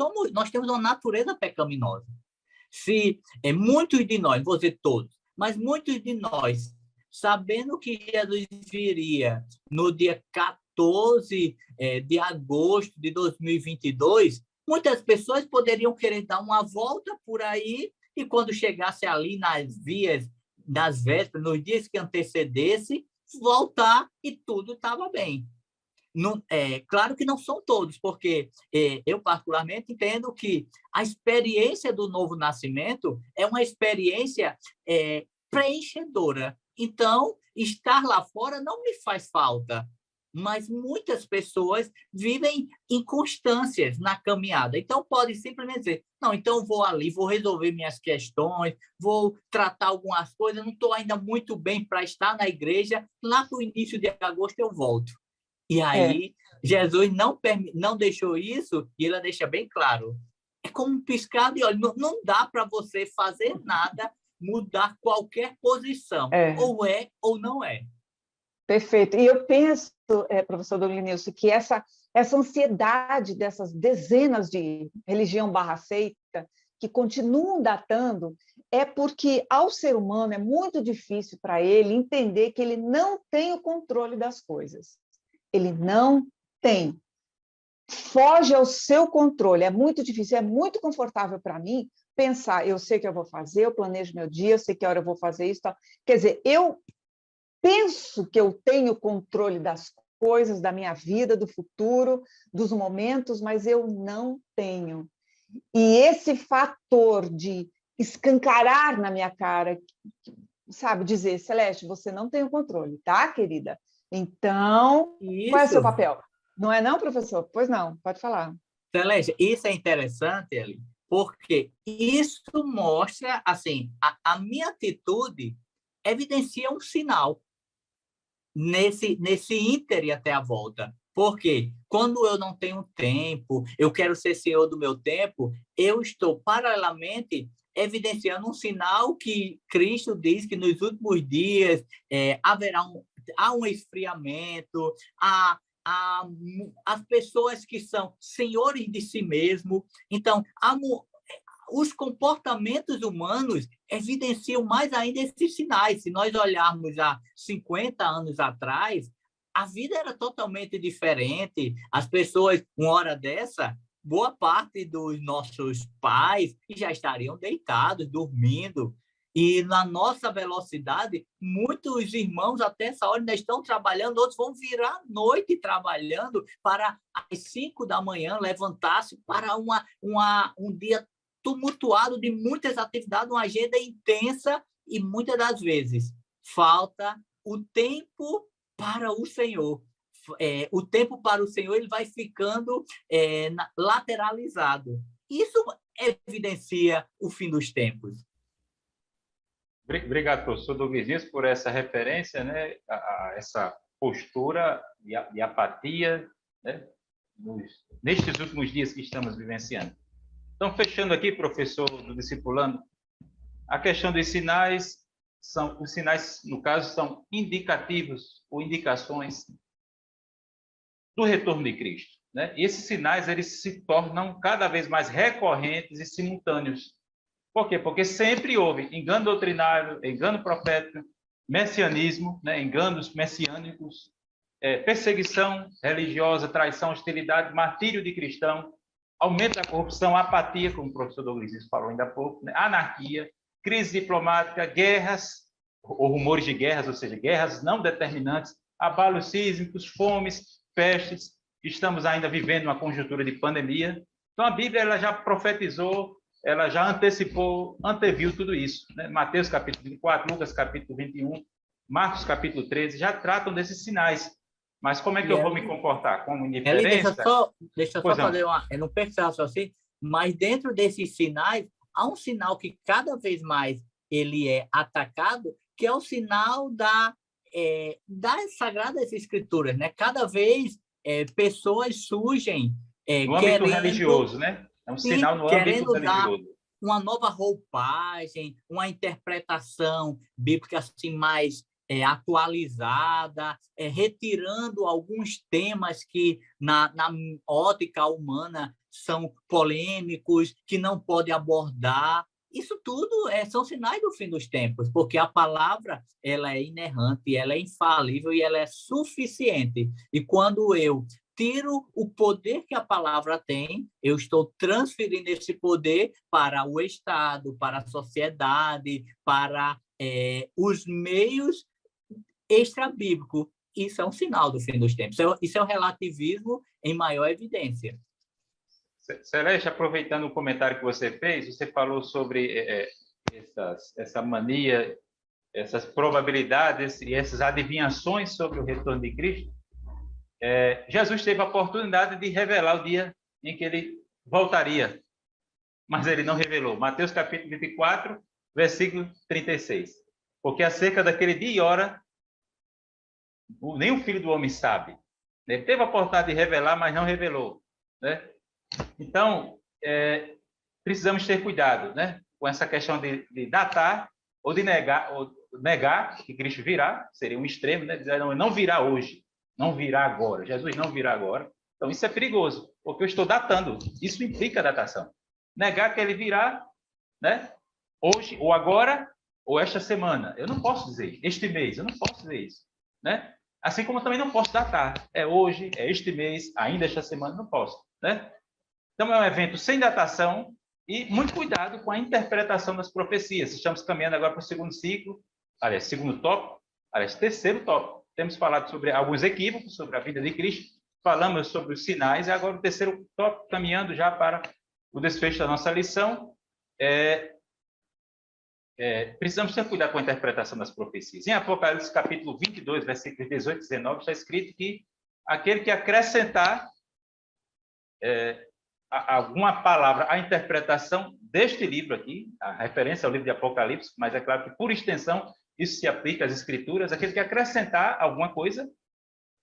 temos uma natureza pecaminosa. Se muitos de nós, vou dizer todos, mas muitos de nós, sabendo que Jesus viria no dia 14 de agosto de 2022, muitas pessoas poderiam querer dar uma volta por aí e quando chegasse ali nas vias, nas vésperas, nos dias que antecedesse, voltar e tudo estava bem. Não, claro que não são todos, porque eu particularmente entendo que a experiência do novo nascimento é uma experiência preenchedora. Então, estar lá fora não me faz falta, mas muitas pessoas vivem inconstâncias na caminhada. Então, pode simplesmente dizer, não, então vou ali, vou resolver minhas questões, vou tratar algumas coisas, não estou ainda muito bem para estar na igreja, lá para o início de agosto eu volto. E aí, Jesus não deixou isso, e ele deixa bem claro. É como um piscar de olho. Não dá para você fazer nada, mudar qualquer posição. Ou é ou não é. Perfeito. E eu penso, professor Dominilson, que essa ansiedade dessas dezenas de religião barra seita que continuam datando é porque ao ser humano é muito difícil para ele entender que ele não tem o controle das coisas. Ele não tem. foge ao seu controle. É muito difícil, é muito confortável para mim pensar, eu sei o que eu vou fazer, eu planejo meu dia, eu sei que hora eu vou fazer isso. Tal. Quer dizer, eu penso que eu tenho controle das coisas, da minha vida, do futuro, dos momentos, mas eu não tenho. E esse fator de escancarar na minha cara, sabe, dizer, Celeste, você não tem o controle, tá, querida? Então, qual é o seu Isso, papel? Não é não, professor? Pois não, pode falar. Celeste, isso é interessante, Eli, porque isso mostra, assim, a minha atitude evidencia um sinal nesse íntere até a volta. Porque quando eu não tenho tempo, eu quero ser senhor do meu tempo, eu estou paralelamente evidenciando um sinal que Cristo diz que nos últimos dias há um esfriamento, as pessoas que são senhores de si mesmo. Então, os comportamentos humanos evidenciam mais ainda esses sinais. Se nós olharmos há 50 anos atrás, a vida era totalmente diferente. As pessoas, uma hora dessa, boa parte dos nossos pais já estariam deitados, dormindo. E na nossa velocidade, muitos irmãos até essa hora ainda estão trabalhando, outros vão virar a noite trabalhando para às 5 da manhã levantar-se para um dia tumultuado de muitas atividades, uma agenda intensa e muitas das vezes falta o tempo para o Senhor. O tempo para o Senhor ele vai ficando lateralizado. Isso evidencia o fim dos tempos. Obrigado, professor Douglas, por essa referência, né, a essa postura de apatia, né, nestes últimos dias que estamos vivenciando. Então, fechando aqui, professor do discipulando, a questão dos sinais, os sinais, no caso, são indicativos ou indicações do retorno de Cristo, né? E esses sinais, eles se tornam cada vez mais recorrentes e simultâneos. Por quê? Porque sempre houve engano doutrinário, engano profético, messianismo, né? Enganos messiânicos, perseguição religiosa, traição, hostilidade, martírio de cristão, aumento da corrupção, apatia, como o professor Douglas falou ainda há pouco, né? Anarquia, crise diplomática, guerras, ou rumores de guerras, ou seja, guerras não determinantes, abalos sísmicos, fomes, pestes. Estamos ainda vivendo uma conjuntura de pandemia. Então, a Bíblia ela já profetizou, ela já antecipou, anteviu tudo isso, né? Mateus capítulo 24, Lucas capítulo 21, Marcos capítulo 13, já tratam desses sinais. Mas como é que eu vou me comportar? Como indiferença? Deixa eu só fazer uma... Eu não penso assim, mas dentro desses sinais, há um sinal que cada vez mais ele é atacado, que é o sinal das Sagradas Escrituras, né? Cada vez pessoas surgem no âmbito religioso, né? É um sinal no âmbito religioso. Uma nova roupagem, uma interpretação bíblica assim mais atualizada, retirando alguns temas que na ótica humana são polêmicos, que não pode abordar. Isso tudo são sinais do fim dos tempos, porque a palavra ela é inerrante, ela é infalível e ela é suficiente. E quando eu tiro o poder que a palavra tem, eu estou transferindo esse poder para o Estado, para a sociedade, para os meios extra-bíblicos. Isso é um sinal do fim dos tempos. Isso é o relativismo em maior evidência. Celeste, aproveitando o comentário que você fez, você falou sobre essa mania, essas probabilidades e essas adivinhações sobre o retorno de Cristo. Jesus teve a oportunidade de revelar o dia em que ele voltaria, mas ele não revelou. Mateus capítulo 24, versículo 36. Porque acerca daquele dia e hora, nem o Filho do Homem sabe. Ele teve a oportunidade de revelar, mas não revelou, né? Então, precisamos ter cuidado, né, com essa questão de datar ou de negar que Cristo virá, seria um extremo, né, dizer não virá hoje, não virá agora, Jesus não virá agora. Então, isso é perigoso, porque eu estou datando, isso implica datação. Negar que ele virá, né, hoje, ou agora, ou esta semana. Eu não posso dizer, este mês, eu não posso dizer isso, né? Assim como eu também não posso datar. É hoje, é este mês, ainda esta semana, não posso, né? Então, é um evento sem datação e muito cuidado com a interpretação das profecias. Estamos caminhando agora para o segundo ciclo, aliás, segundo tópico, aliás, terceiro tópico. Temos falado sobre alguns equívocos, sobre a vida de Cristo, falamos sobre os sinais, e agora o terceiro tópico, caminhando já para o desfecho da nossa lição. Precisamos ter cuidado com a interpretação das profecias. Em Apocalipse, capítulo 22, versículos 18 e 19, está escrito que aquele que acrescentar alguma palavra à interpretação deste livro aqui, a referência ao livro de Apocalipse, mas é claro que, por extensão, isso se aplica às Escrituras, aquele que acrescentar alguma coisa.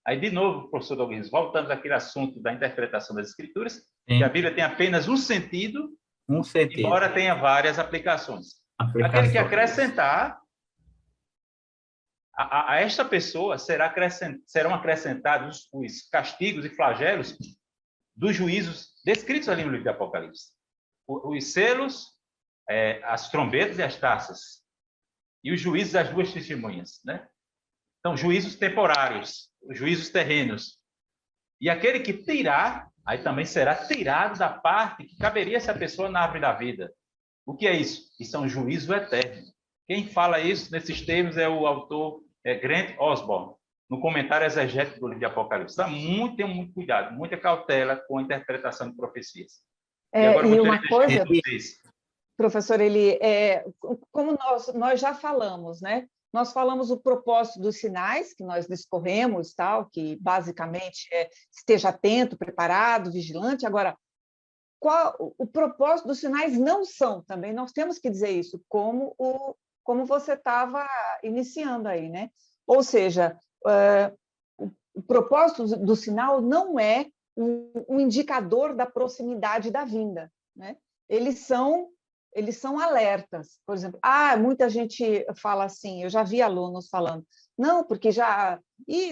Aí, de novo, professor Douglas, voltamos àquele assunto da interpretação das Escrituras, Sim. que a Bíblia tem apenas um sentido, embora tenha várias aplicações. Aquele que acrescentar, a esta pessoa serão acrescentados os castigos e flagelos dos juízos descritos ali no livro de Apocalipse. Os selos, as trombetas e as taças. E os juízos das duas testemunhas, né? Então, juízos temporários, os juízos terrenos. E aquele que tirar, aí também será tirado da parte que caberia essa pessoa na árvore da vida. O que é isso? Isso é um juízo eterno. Quem fala isso nesses termos é o autor Grant Osborne, no comentário exegético do livro de Apocalipse. Tenha muito cuidado, muita cautela com a interpretação de profecias. E agora e uma coisa, vocês. Professor, como nós já falamos, né? Nós falamos o propósito dos sinais, que nós discorremos, tal, que basicamente esteja atento, preparado, vigilante. Agora, qual o propósito dos sinais não são também, nós temos que dizer isso, como você estava iniciando aí, né? Ou seja, o propósito do sinal não é um indicador da proximidade da vinda, né? Eles são alertas. Por exemplo, muita gente fala assim, eu já vi alunos falando, não, porque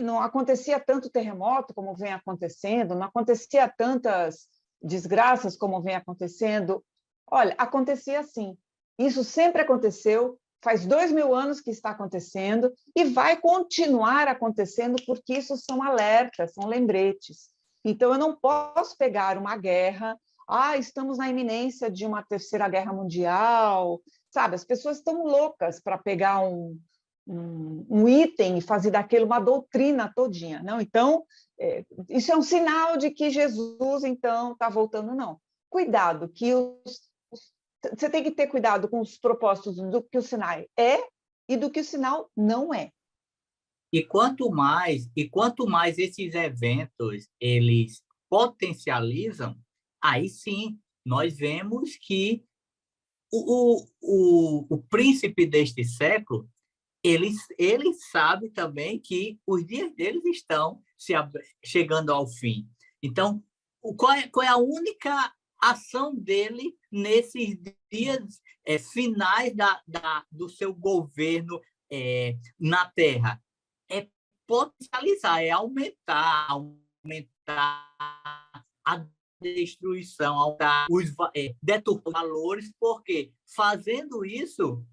não acontecia tanto terremoto como vem acontecendo, não acontecia tantas desgraças como vem acontecendo. Olha, acontecia assim. Isso sempre aconteceu, faz 2000 anos que está acontecendo e vai continuar acontecendo, porque isso são alertas, são lembretes. Então, eu não posso pegar uma guerra, estamos na iminência de uma terceira guerra mundial, sabe? As pessoas estão loucas para pegar um item e fazer daquilo uma doutrina todinha, não? Então, isso é um sinal de que Jesus, então, está voltando, não. Cuidado, que você tem que ter cuidado com os propósitos do que o sinal é e do que o sinal não é. E quanto mais esses eventos eles potencializam, aí sim nós vemos que o príncipe deste século ele sabe também que os dias deles estão chegando ao fim. Então, qual é a única ação dele nesses dias finais do seu governo na Terra? É potencializar, é aumentar a destruição, aumentar deturpar os valores, porque fazendo isso,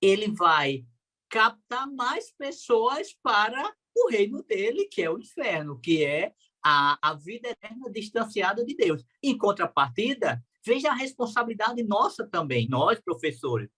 ele vai captar mais pessoas para o reino dele, que é o inferno, que é a vida eterna distanciada de Deus. Em contrapartida, veja a responsabilidade nossa também, nós, professores.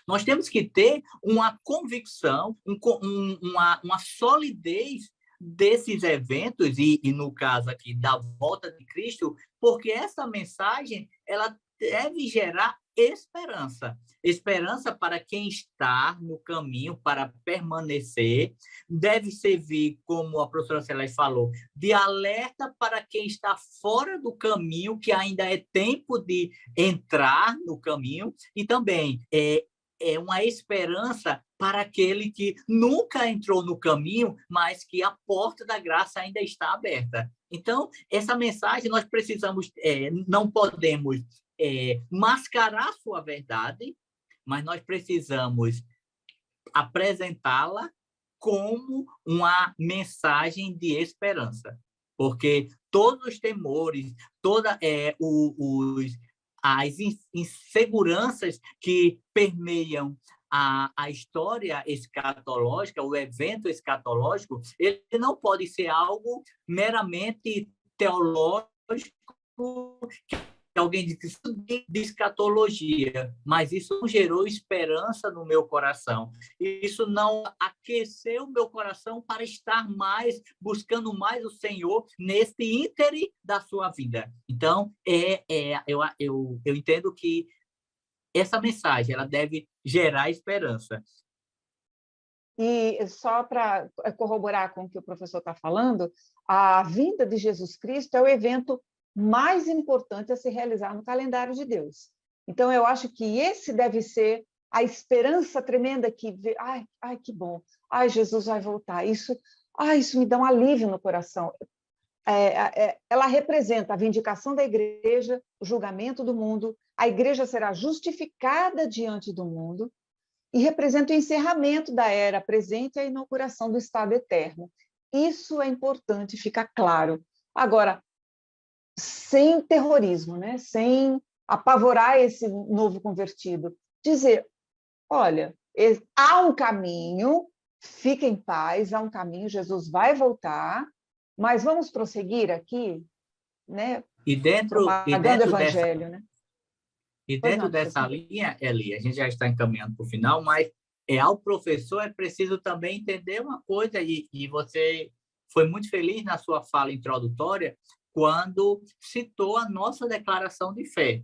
Nós temos que ter uma convicção, uma solidez desses eventos, e no caso aqui da volta de Cristo, porque essa mensagem ela deve gerar esperança. Esperança para quem está no caminho, para permanecer. Deve servir, como a professora Celeste falou, de alerta para quem está fora do caminho, que ainda é tempo de entrar no caminho. E também é uma esperança para aquele que nunca entrou no caminho, mas que a porta da graça ainda está aberta. Então, essa mensagem nós precisamos, não podemos mascarar sua verdade, mas nós precisamos apresentá-la como uma mensagem de esperança, porque todos os temores, as inseguranças que permeiam a história escatológica, o evento escatológico, ele não pode ser algo meramente teológico, que alguém diz de escatologia, mas isso não gerou esperança no meu coração. Isso não aqueceu o meu coração para estar mais, buscando mais o Senhor nesse íntere da sua vida. Então, eu entendo que essa mensagem ela deve gerar esperança. E só para corroborar com o que o professor está falando, a vinda de Jesus Cristo é o evento mais importante a se realizar no calendário de Deus. Então, eu acho que esse deve ser a esperança tremenda que vê, ai, que bom, ai, Jesus vai voltar, isso me dá um alívio no coração. Ela representa a vindicação da igreja, o julgamento do mundo, a igreja será justificada diante do mundo e representa o encerramento da era presente e a inauguração do estado eterno. Isso é importante ficar claro. Agora, sem terrorismo, né? Sem apavorar esse novo convertido. Dizer, olha, há um caminho, fique em paz, há um caminho, Jesus vai voltar, mas vamos prosseguir aqui, né? E dentro evangelho, né? E dentro dessa linha, Eli, a gente já está encaminhando para o final, mas ao professor é preciso também entender uma coisa, e você foi muito feliz na sua fala introdutória, quando citou a nossa declaração de fé.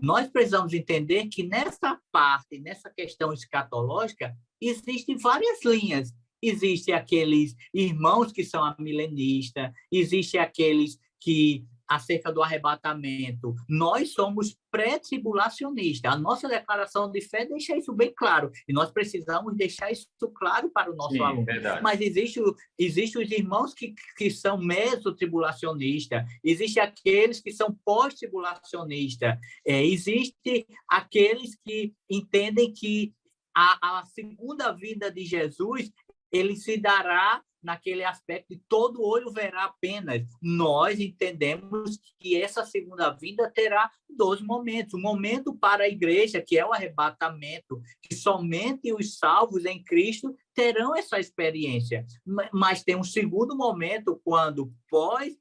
Nós precisamos entender que nessa parte, nessa questão escatológica, existem várias linhas. Existem aqueles irmãos que são amilenistas, existem aqueles que, acerca do arrebatamento, nós somos pré-tribulacionistas. A nossa declaração de fé deixa isso bem claro, e nós precisamos deixar isso claro para o nosso aluno. Verdade. Mas existe os irmãos que são meso-tribulacionistas, existem aqueles que são pós-tribulacionistas, existem aqueles que entendem que a segunda vinda de Jesus ele se dará naquele aspecto de todo olho verá apenas. Nós entendemos que essa segunda vinda terá 2 momentos. Um momento para a igreja, que é o arrebatamento, que somente os salvos em Cristo terão essa experiência. Mas tem um segundo momento, quando pós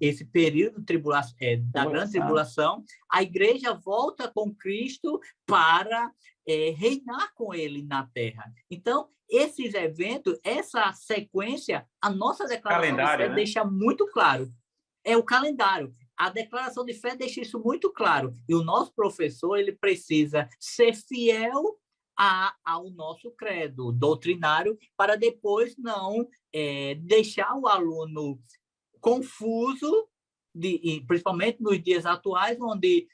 esse período da grande tribulação, a igreja volta com Cristo para reinar com ele na terra. Então, esses eventos, essa sequência, a nossa declaração de fé deixa muito claro. É o calendário. A declaração de fé deixa isso muito claro. E o nosso professor ele precisa ser fiel ao nosso credo doutrinário para depois não deixar o aluno confuso, principalmente nos dias atuais, onde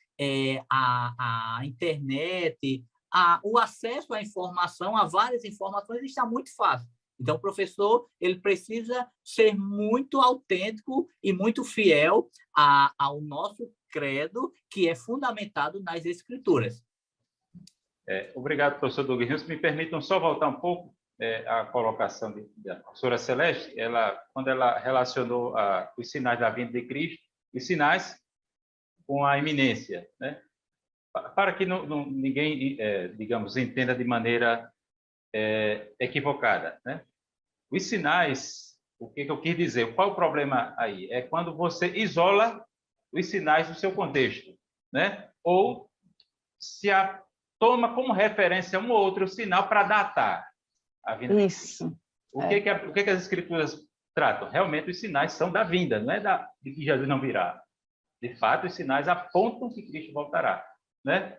a internet, o acesso à informação, a várias informações, está muito fácil. Então, o professor ele precisa ser muito autêntico e muito fiel ao nosso credo, que é fundamentado nas Escrituras. Obrigado, professor Douglas. Me permitam só voltar um pouco à colocação da professora Celeste. Quando ela relacionou os sinais da vinda de Cristo, os sinais com a iminência, né? Para que ninguém, digamos, entenda de maneira equivocada, né? Os sinais, o que eu quis dizer? Qual o problema aí? É quando você isola os sinais do seu contexto, né? Ou se toma como referência um ou outro sinal para datar a vinda. Isso. O que as Escrituras tratam? Realmente os sinais são da vinda, não é de que Jesus não virá. De fato, os sinais apontam que Cristo voltará, né?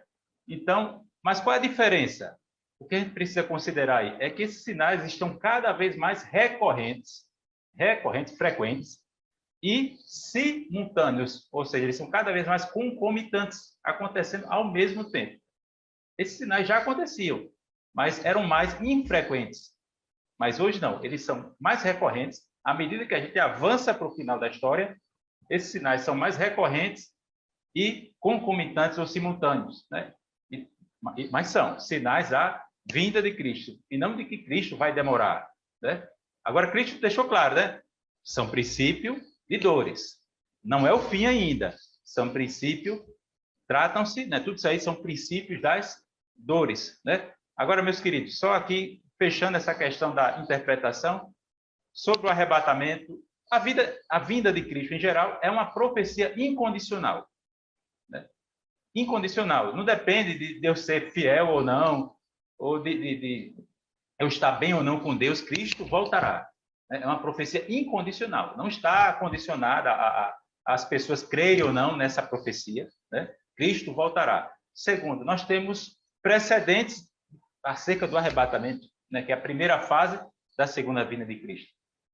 Então, mas qual é a diferença? O que a gente precisa considerar aí é que esses sinais estão cada vez mais recorrentes, frequentes e simultâneos, ou seja, eles são cada vez mais concomitantes, acontecendo ao mesmo tempo. Esses sinais já aconteciam, mas eram mais infrequentes. Mas hoje não, eles são mais recorrentes. À medida que a gente avança para o final da história, esses sinais são mais recorrentes e concomitantes ou simultâneos, né? Mas são sinais da vinda de Cristo, e não de que Cristo vai demorar, né? Agora, Cristo deixou claro, né? São princípio de dores. Não é o fim ainda. São princípio, tratam-se, né? Tudo isso aí são princípios das dores, né? Agora, meus queridos, só aqui, fechando essa questão da interpretação, sobre o arrebatamento, a vinda de Cristo, em geral, é uma profecia incondicional. Né? Incondicional. Não depende de eu ser fiel ou não, ou de eu estar bem ou não com Deus, Cristo voltará. É uma profecia incondicional. Não está condicionada às pessoas crerem ou não nessa profecia. Né? Cristo voltará. Segundo, nós temos precedentes acerca do arrebatamento, né? Que é a primeira fase da segunda vinda de Cristo.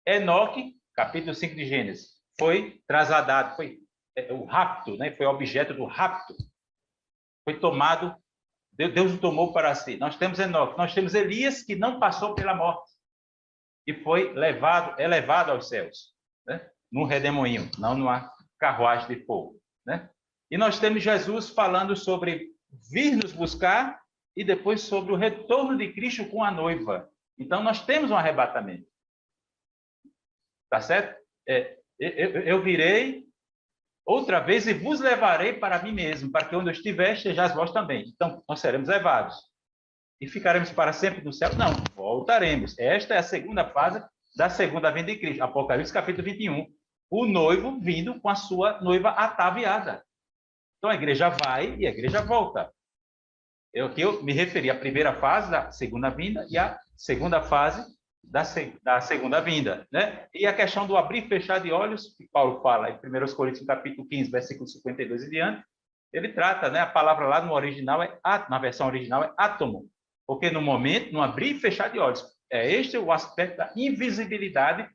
Enoque, capítulo 5 de Gênesis, foi trasladado, foi o rapto, né? Foi objeto do rapto. Foi tomado, Deus o tomou para si. Nós temos Enoque, nós temos Elias, que não passou pela morte e foi elevado aos céus, né? Num redemoinho, não numa carruagem de fogo, né? E nós temos Jesus falando sobre vir nos buscar e depois sobre o retorno de Cristo com a noiva. Então, nós temos um arrebatamento. Tá certo? Eu virei outra vez e vos levarei para mim mesmo, para que onde eu estiver, estejais vós também. Então, nós seremos levados. E ficaremos para sempre no céu? Não, voltaremos. Esta é a segunda fase da segunda vinda de Cristo. Apocalipse, capítulo 21. O noivo vindo com a sua noiva ataviada. Então, a igreja vai e a igreja volta. Eu me referi à primeira fase da segunda vinda e à segunda fase da segunda vinda, né? E a questão do abrir e fechar de olhos, que Paulo fala em 1 Coríntios, capítulo 15, versículo 52 e diante, ele trata, né? A palavra lá no original, na versão original, é átomo, porque no momento, no abrir e fechar de olhos, este o aspecto da invisibilidade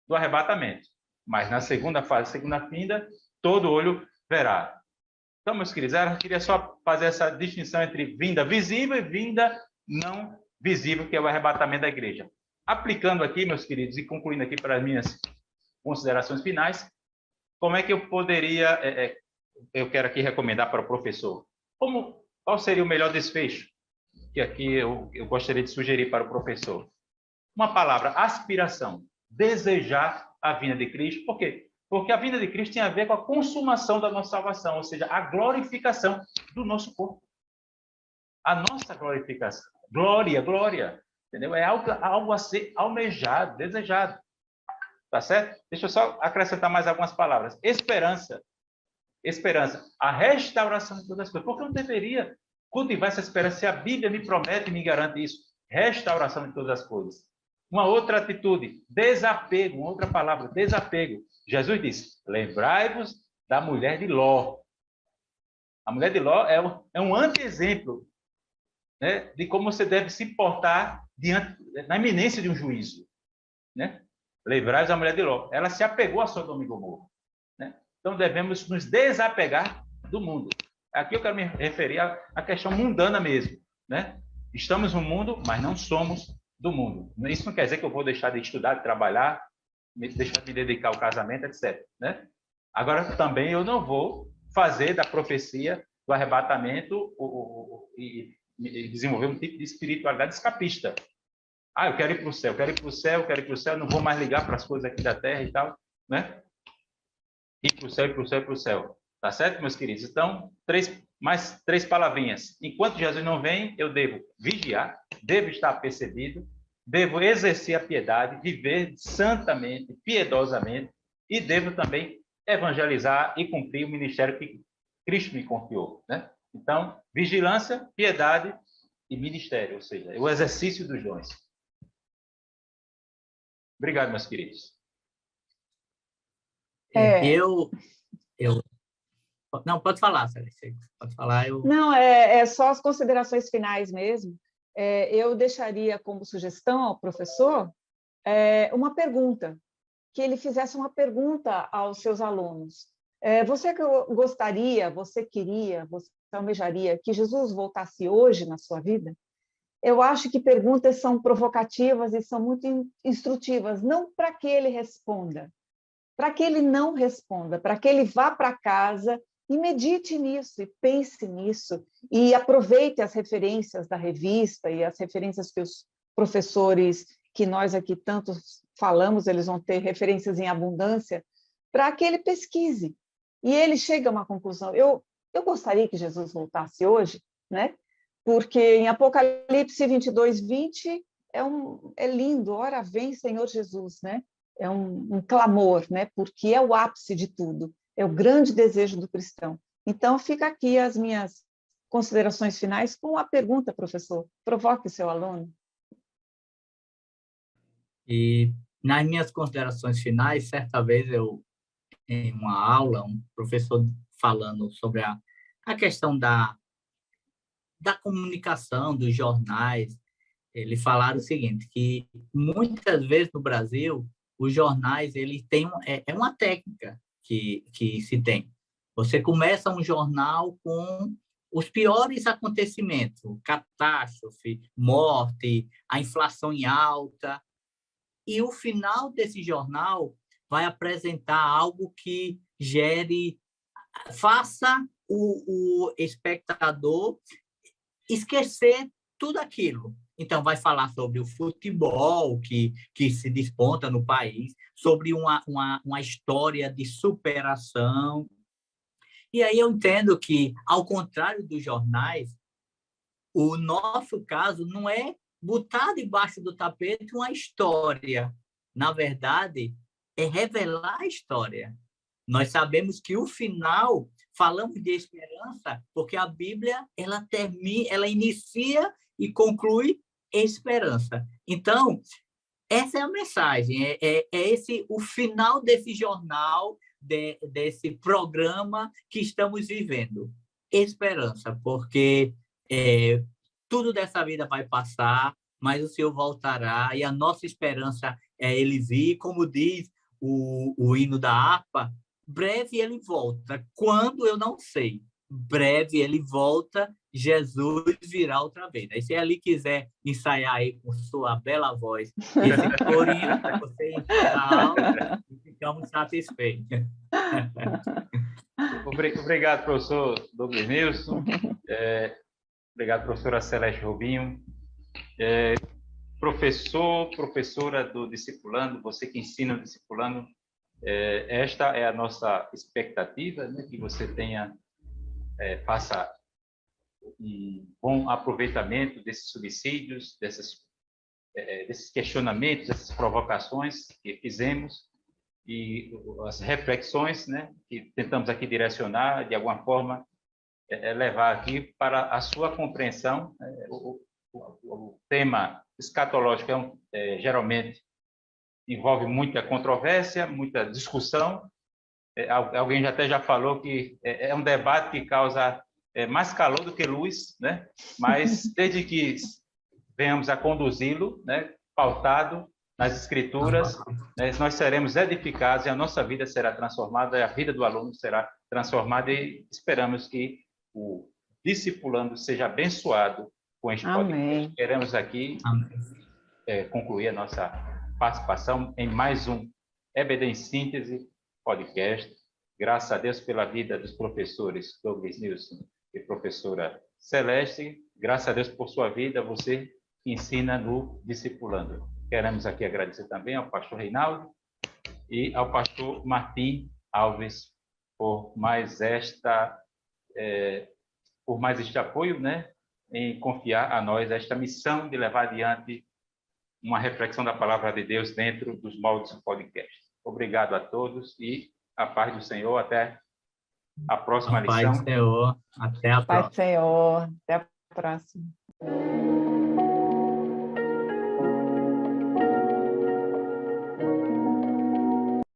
do arrebatamento. Mas na segunda fase, segunda vinda, todo olho verá. Então, meus queridos, eu queria só fazer essa distinção entre vinda visível e vinda não visível, que é o arrebatamento da igreja. Aplicando aqui, meus queridos, e concluindo aqui para as minhas considerações finais, como é que eu poderia, eu quero aqui recomendar para o professor, qual seria o melhor desfecho que aqui eu gostaria de sugerir para o professor? Uma palavra, aspiração, desejar a vinda de Cristo. Por quê? Porque a vinda de Cristo tem a ver com a consumação da nossa salvação, ou seja, a glorificação do nosso corpo. A nossa glorificação. Glória. Entendeu? É algo a ser almejado, desejado. Tá certo? Deixa eu só acrescentar mais algumas palavras. Esperança. A restauração de todas as coisas. Por que eu não deveria cultivar essa esperança se a Bíblia me promete e me garante isso? Restauração de todas as coisas. Uma outra atitude, desapego, uma outra palavra, desapego. Jesus disse, lembrai-vos da mulher de Ló. A mulher de Ló é um anti-exemplo, né, de como você deve se portar na iminência de um juízo. Né? Lembrai-vos da mulher de Ló. Ela se apegou a Sodoma e Gomorra. Né? Então, devemos nos desapegar do mundo. Aqui eu quero me referir à questão mundana mesmo. Né? Estamos no mundo, mas não somos do mundo. Isso não quer dizer que eu vou deixar de estudar, de trabalhar, deixar de me dedicar ao casamento, etc. Né? Agora, também eu não vou fazer da profecia do arrebatamento e desenvolver um tipo de espiritualidade escapista. Ah, eu quero ir para o céu, quero ir para o céu, não vou mais ligar para as coisas aqui da terra e tal. Né? Ir para o céu. Tá certo, meus queridos? Então, mais três palavrinhas. Enquanto Jesus não vem, eu devo vigiar, devo estar apercebido, devo exercer a piedade, viver santamente, piedosamente, e devo também evangelizar e cumprir o ministério que Cristo me confiou. Né? Então, vigilância, piedade e ministério, ou seja, o exercício dos dons. Obrigado, meus queridos. Não, pode falar, Celeste. Pode falar. Não, só as considerações finais mesmo. Eu deixaria como sugestão ao professor uma pergunta, que ele fizesse uma pergunta aos seus alunos. Você gostaria, você queria, você almejaria que Jesus voltasse hoje na sua vida? Eu acho que perguntas são provocativas e são muito instrutivas, não para que ele responda, para que ele não responda, para que ele vá para casa e medite nisso, e pense nisso, e aproveite as referências da revista e as referências que os professores, que nós aqui tanto falamos, eles vão ter referências em abundância, para que ele pesquise. E ele chegue a uma conclusão. Eu gostaria que Jesus voltasse hoje, né? porque em Apocalipse 22:20 é lindo, ora vem Senhor Jesus, né? É um clamor, né? Porque é o ápice de tudo, é o grande desejo do cristão. Então, fica aqui as minhas considerações finais com a pergunta, professor. Provoque o seu aluno. E nas minhas considerações finais, certa vez em uma aula, um professor falando sobre a questão da comunicação, dos jornais, ele falaram o seguinte, que muitas vezes no Brasil, os jornais, eles têm uma técnica que se tem. Você começa um jornal com os piores acontecimentos, catástrofe, morte, a inflação em alta, e o final desse jornal vai apresentar algo que faça o espectador esquecer tudo aquilo. Então, vai falar sobre o futebol que se desponta no país, sobre uma história de superação. E aí eu entendo que, ao contrário dos jornais, o nosso caso não é botar debaixo do tapete uma história. Na verdade, é revelar a história. Nós sabemos que o final, falamos de esperança, porque a Bíblia ela inicia e conclui esperança. Então, essa é a mensagem, é esse o final desse jornal, desse programa que estamos vivendo. Esperança, porque tudo dessa vida vai passar, mas o Senhor voltará, e a nossa esperança é Ele vir, como diz o hino da harpa, breve Ele volta, quando eu não sei, breve Ele volta, Jesus virá outra vez. Aí, se ele quiser ensaiar aí com sua bela voz esse corinho, você encerra a aula e ficamos satisfeitos. Obrigado, professor Douglas Nilson. Obrigado, professora Celeste Rubinho. Professora do discipulando, você que ensina o discipulando, esta é a nossa expectativa, né, que você faça um bom aproveitamento desses subsídios, desses questionamentos, dessas provocações que fizemos e as reflexões, né, que tentamos aqui direcionar, de alguma forma, levar aqui para a sua compreensão. O tema escatológico geralmente envolve muita controvérsia, muita discussão. Alguém até já falou que é um debate que causa mais calor do que luz, né? Mas desde que venhamos a conduzi-lo, né, pautado nas Escrituras, né, nós seremos edificados e a nossa vida será transformada, a vida do aluno será transformada e esperamos que o discipulando seja abençoado com este podcast. Queremos aqui concluir a nossa participação em mais um EBD em Síntese podcast. Graças a Deus pela vida dos professores Douglas Nilson e professora Celeste. Graças a Deus por sua vida, você que ensina no Discipulando. Queremos aqui agradecer também ao pastor Reinaldo e ao pastor Martim Alves por mais este apoio, né, em confiar a nós esta missão de levar adiante uma reflexão da palavra de Deus dentro dos moldes do podcast. Obrigado a todos e a paz do Senhor. Até a próxima lição. A paz do Senhor. Até a próxima. Paz do Senhor. Até a próxima.